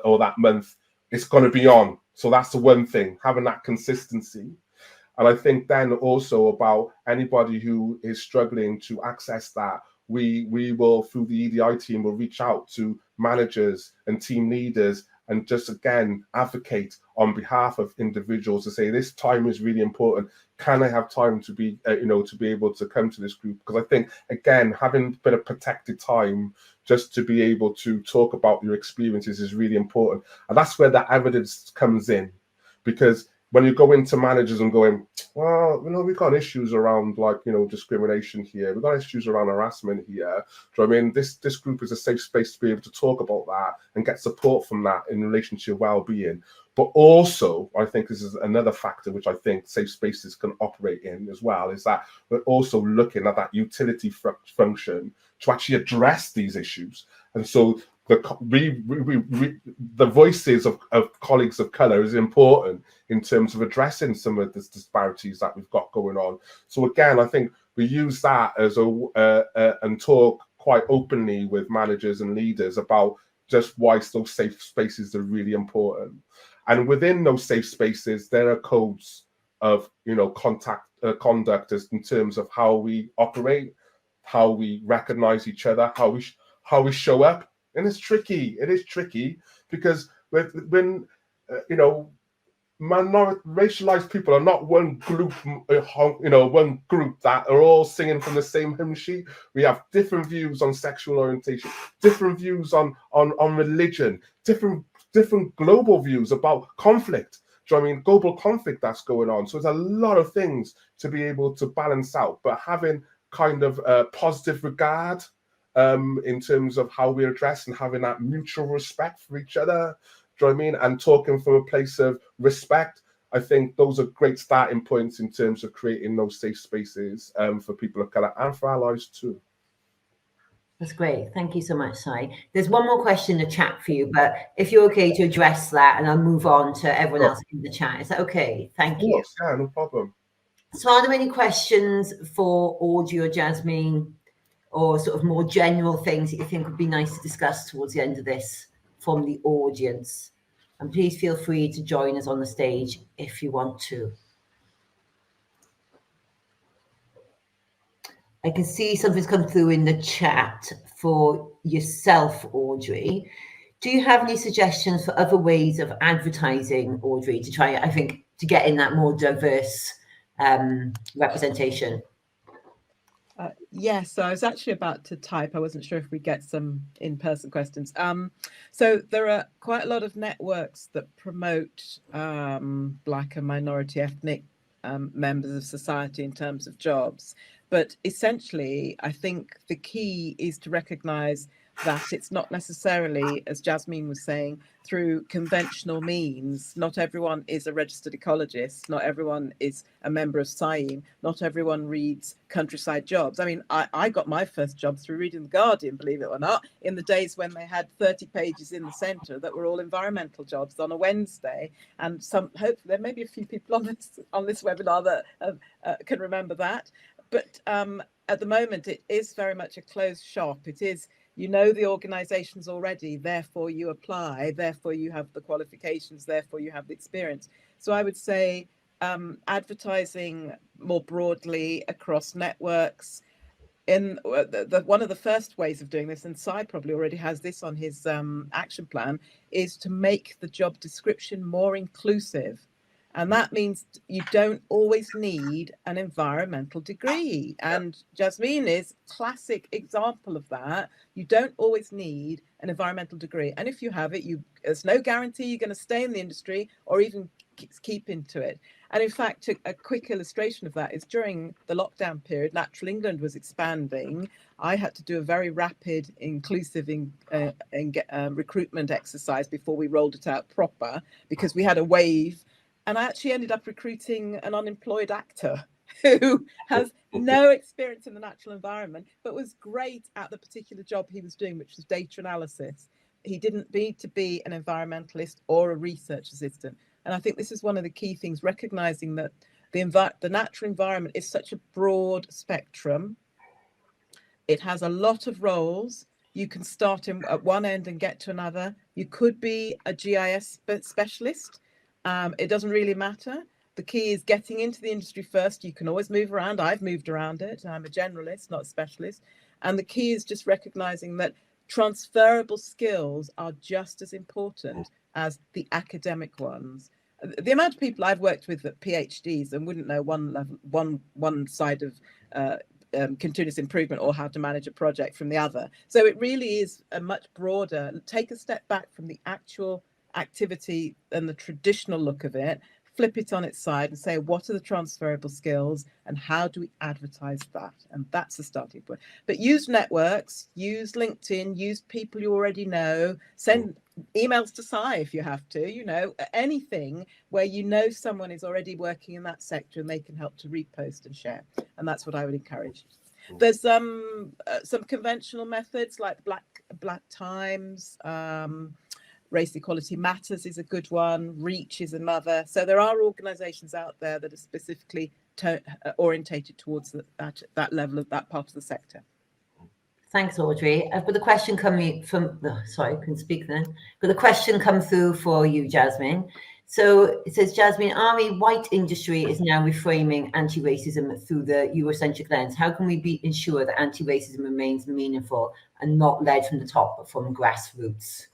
or that month, it's going to be on. So that's the one thing, having that consistency. And I think then also about anybody who is struggling to access that, we will, through the EDI team, will reach out to managers and team leaders and just, again, advocate on behalf of individuals to say, this time is really important. Can I have time to be, to be able to come to this group? Because I think, again, having a bit of protected time just to be able to talk about your experiences is really important. And that's where the evidence comes in. Because when you go into managers and going, well, we've got issues around like, discrimination here. We've got issues around harassment here. Do you know what I mean? This group is a safe space to be able to talk about that and get support from that in relation to your well-being. But also, I think this is another factor which I think safe spaces can operate in as well, is that we're also looking at that utility function to actually address these issues. And so the voices of colleagues of colour is important in terms of addressing some of the disparities that we've got going on. So again, I think we use that as and talk quite openly with managers and leaders about just why those safe spaces are really important. And within those safe spaces, there are codes of conduct in terms of how we operate, how we recognise each other, how we show up. And it's tricky. It is tricky because when racialized people are not one group, one group that are all singing from the same hymn sheet. We have different views on sexual orientation, different views on religion, different global views about conflict. Do you know what I mean? Global conflict that's going on. So there's a lot of things to be able to balance out, but having kind of a positive regard in terms of how we address and having that mutual respect for each other. Do you know what I mean? And talking from a place of respect. I think those are great starting points in terms of creating those safe spaces for people of colour and for allies too. That's great. Thank you so much, Sai. There's one more question in the chat for you, but if you're okay to address that, and I'll move on to everyone else in the chat. Is that okay? Thank you. Yeah, no problem. So are there any questions for Audrey or Jasmine, or sort of more general things that you think would be nice to discuss towards the end of this from the audience? And please feel free to join us on the stage if you want to. I can see something's come through in the chat for yourself, Audrey. Do you have any suggestions for other ways of advertising, Audrey, to try, I think, to get in that more diverse representation? Yes, so I was actually about to type. I wasn't sure if we get some in-person questions. So there are quite a lot of networks that promote Black and minority ethnic members of society in terms of jobs. But essentially, I think the key is to recognise that it's not necessarily, as Jasmine was saying, through conventional means. Not everyone is a registered ecologist. Not everyone is a member of SIEM. Not everyone reads countryside jobs. I mean, I got my first job through reading The Guardian, believe it or not, in the days when they had 30 pages in the centre that were all environmental jobs on a Wednesday. And hopefully there may be a few people on this webinar that can remember that. But at the moment, it is very much a closed shop. It is, the organizations already, therefore you apply, therefore you have the qualifications, therefore you have the experience. So I would say advertising more broadly across networks. In one of the first ways of doing this, and Sai probably already has this on his action plan, is to make the job description more inclusive. And that means you don't always need an environmental degree. And Jasmine is a classic example of that. You don't always need an environmental degree. And if you have it, there's no guarantee you're going to stay in the industry or even keep into it. And in fact, a quick illustration of that is during the lockdown period, Natural England was expanding. I had to do a very rapid, inclusive recruitment exercise before we rolled it out proper, because we had a wave. And I actually ended up recruiting an unemployed actor who has no experience in the natural environment, but was great at the particular job he was doing, which was data analysis. He didn't need to be an environmentalist or a research assistant. And I think this is one of the key things, recognizing that the natural environment is such a broad spectrum. It has a lot of roles. You can start at one end and get to another. You could be a GIS specialist. It doesn't really matter. The key is getting into the industry first. You can always move around. I've moved around it. I'm a generalist, not a specialist. And the key is just recognizing that transferable skills are just as important as the academic ones. The amount of people I've worked with at PhDs and wouldn't know one side of continuous improvement or how to manage a project from the other. So it really is a much broader. Take a step back from the actual activity and the traditional look of it. flip it on its side and say, what are the transferable skills and how do we advertise that? And that's the starting point. But use networks, use LinkedIn, use people you already know, send emails to Sai if you have to, you know, anything where you know someone is already working in that sector and they can help to repost and share. And that's what I would encourage. There's some conventional methods like Black Times, Race Equality Matters is a good one, Reach is another. So there are organizations out there that are specifically orientated towards that level of that part of the sector. Thanks, Audrey. I've got a question coming from, sorry, I couldn't speak then. Got a question come through for you, Jasmine. So it says, Jasmine, Ari, white industry is now reframing anti-racism through the Eurocentric lens. How can we ensure that anti-racism remains meaningful and not led from the top, but from grassroots?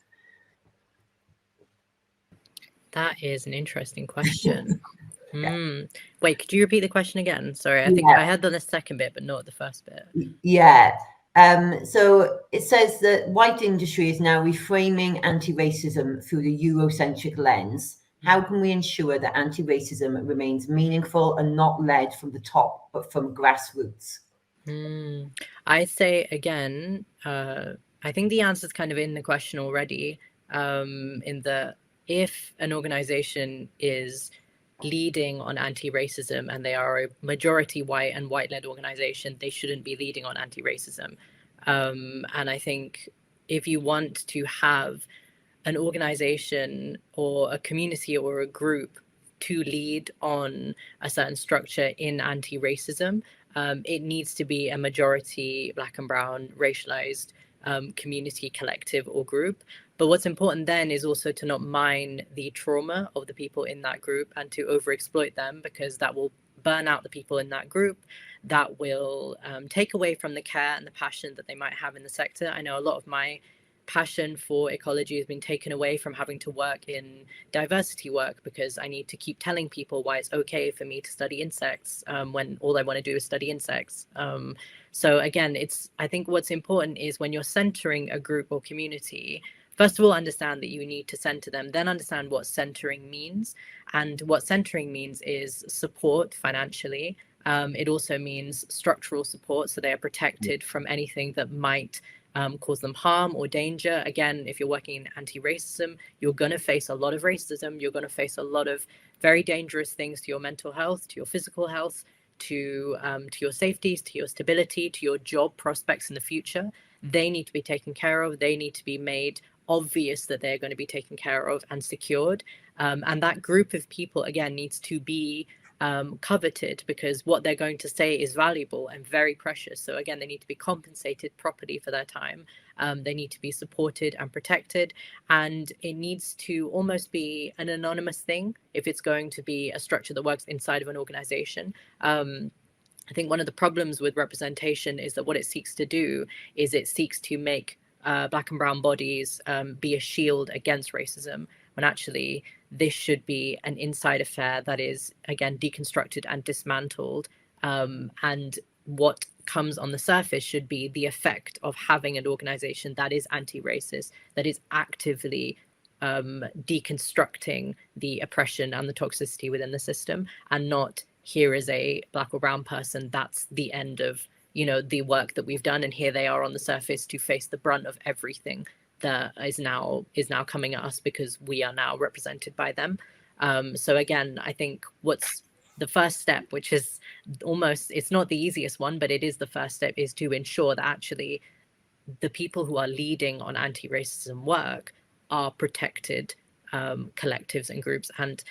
That is an interesting question. Wait, could you repeat the question again? Sorry, I think I had the second bit, but not the first bit. Yeah. So it says that white industry is now reframing anti-racism through the Eurocentric lens. How can we ensure that anti-racism remains meaningful and not led from the top, but from grassroots? I say again, I think the answer is kind of in the question already, if an organization is leading on anti-racism and they are a majority white and white-led organization, they shouldn't be leading on anti-racism. And I think if you want to have an organization or a community or a group to lead on a certain structure in anti-racism, it needs to be a majority Black and brown racialized community, collective or group. But what's important then is also to not mine the trauma of the people in that group and to overexploit them, because that will burn out the people in that group. That will take away from the care and the passion that they might have in the sector. I know a lot of my passion for ecology has been taken away from having to work in diversity work, because I need to keep telling people why it's okay for me to study insects when all I want to do is study insects. So again, I think what's important is when you're centering a group or community, first of all, understand that you need to center them, then understand what centering means. And what centering means is support financially. It also means structural support, so they are protected from anything that might cause them harm or danger. Again, if you're working in anti-racism, you're going to face a lot of racism. You're going to face a lot of very dangerous things to your mental health, to your physical health, to your safety, to your stability, to your job prospects in the future. They need to be taken care of. They need to be made obvious that they're going to be taken care of and secured. And that group of people, again, needs to be coveted, because what they're going to say is valuable and very precious. So again, they need to be compensated properly for their time. They need to be supported and protected, and it needs to almost be an anonymous thing if it's going to be a structure that works inside of an organization. I think one of the problems with representation is that what it seeks to do is it seeks to make Black and brown bodies be a shield against racism, when actually this should be an inside affair that is, again, deconstructed and dismantled. And what comes on the surface should be the effect of having an organization that is anti-racist, that is actively deconstructing the oppression and the toxicity within the system, and not here is a Black or brown person, that's the end of, you know, the work that we've done, and here they are on the surface to face the brunt of everything that is now coming at us because we are now represented by them. So again, I think what's the first step, which is almost, it's not the easiest one, but it is the first step, is to ensure that actually the people who are leading on anti-racism work are protected collectives and groups. And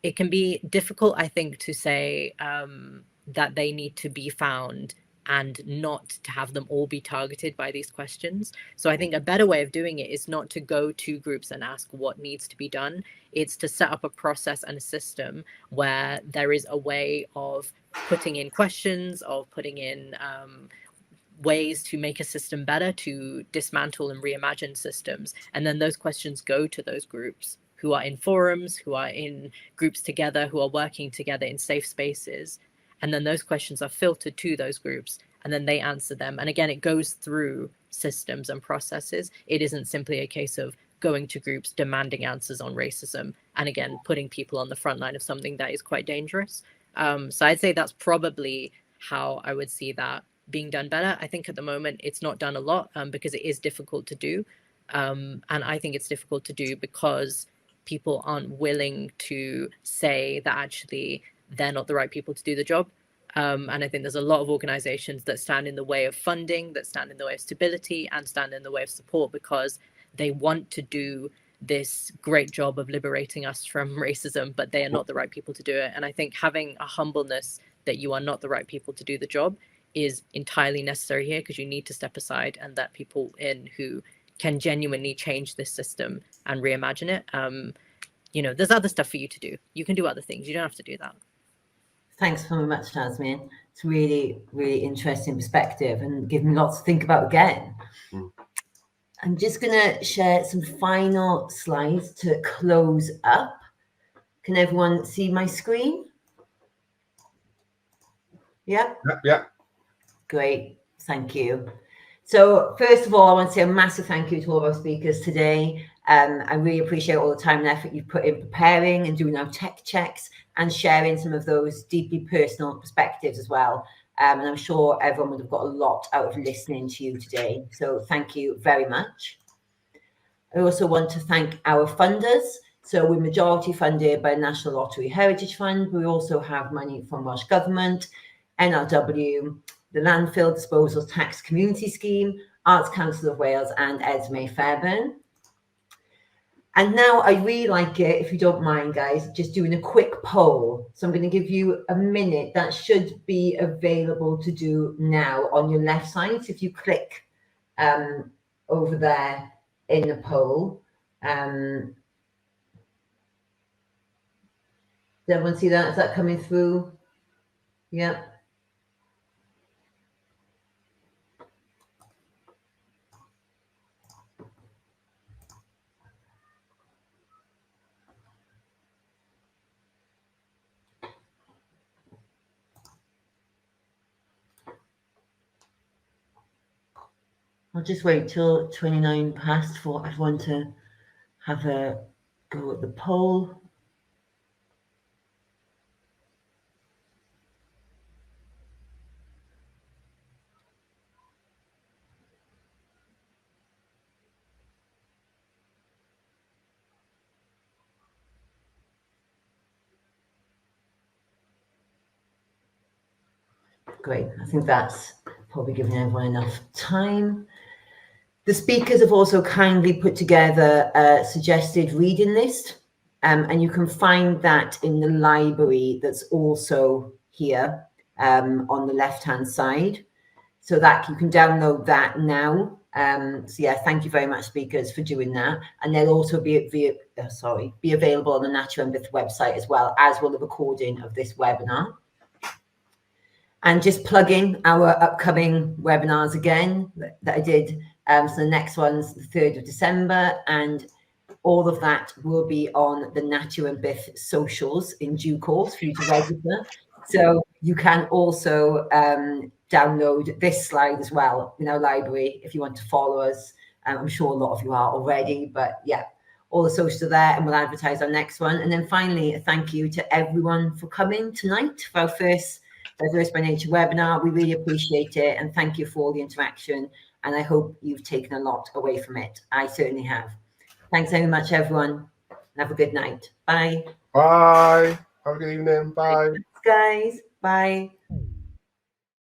it can be difficult, I think, to say that they need to be found and not to have them all be targeted by these questions. So I think a better way of doing it is not to go to groups and ask what needs to be done. It's to set up a process and a system where there is a way of putting in questions, of putting in ways to make a system better, to dismantle and reimagine systems. And then those questions go to those groups who are in forums, who are in groups together, who are working together in safe spaces. And then those questions are filtered to those groups, and then they answer them. And again, it goes through systems and processes. It isn't simply a case of going to groups, demanding answers on racism, and again, putting people on the front line of something that is quite dangerous. So I'd say that's probably how I would see that being done better. I think at the moment it's not done a lot because it is difficult to do. And I think it's difficult to do because people aren't willing to say that actually they're not the right people to do the job. And I think there's a lot of organizations that stand in the way of funding, that stand in the way of stability, and stand in the way of support because they want to do this great job of liberating us from racism, but they are not the right people to do it. And I think having a humbleness that you are not the right people to do the job is entirely necessary here, because you need to step aside and let people in who can genuinely change this system and reimagine it. You know, there's other stuff for you to do. You can do other things. You don't have to do that. Thanks very much, Tasmin. It's really, really interesting perspective and give me lots to think about again. I'm just going to share some final slides to close up. Can everyone see my screen? Yeah? Yeah. Great. Thank you. So first of all, I want to say a massive thank you to all of our speakers today. I really appreciate all the time and effort you've put in preparing and doing our tech checks and sharing some of those deeply personal perspectives as well. And I'm sure everyone would have got a lot out of listening to you today. So thank you very much. I also want to thank our funders. So we're majority funded by National Lottery Heritage Fund. We also have money from Welsh Government, NRW, the Landfill Disposal Tax Community Scheme, Arts Council of Wales, and Esme Fairburn. And now I'd really like it, if you don't mind, guys, just doing a quick poll. So I'm going to give you a minute. That should be available to do now on your left side. So if you click over there in the poll. Does everyone see that? Is that coming through? Yeah. I'll just wait till 29 past for everyone to have a go at the poll. Great. I think that's probably giving everyone enough time. The speakers have also kindly put together a suggested reading list, and you can find that in the library that's also here on the left-hand side. So that you can download that now. So yeah, thank you very much, speakers, for doing that. And they'll also be available on the Nature and Myth website as well, as will the recording of this webinar. And just plugging our upcoming webinars again that I did. So the next one's the 3rd of December, and all of that will be on the Nature and Myth socials in due course for you to register. So you can also download this slide as well in our library if you want to follow us. I'm sure a lot of you are already, but yeah, all the socials are there, and we'll advertise our next one. And then finally, a thank you to everyone for coming tonight for our first Diverse by Nature webinar. We really appreciate it, and thank you for all the interaction, and I hope you've taken a lot away from it. I certainly have. Thanks very much, everyone. Have a good night. Bye. Bye. Have a good evening. Bye. Thanks, guys. Bye.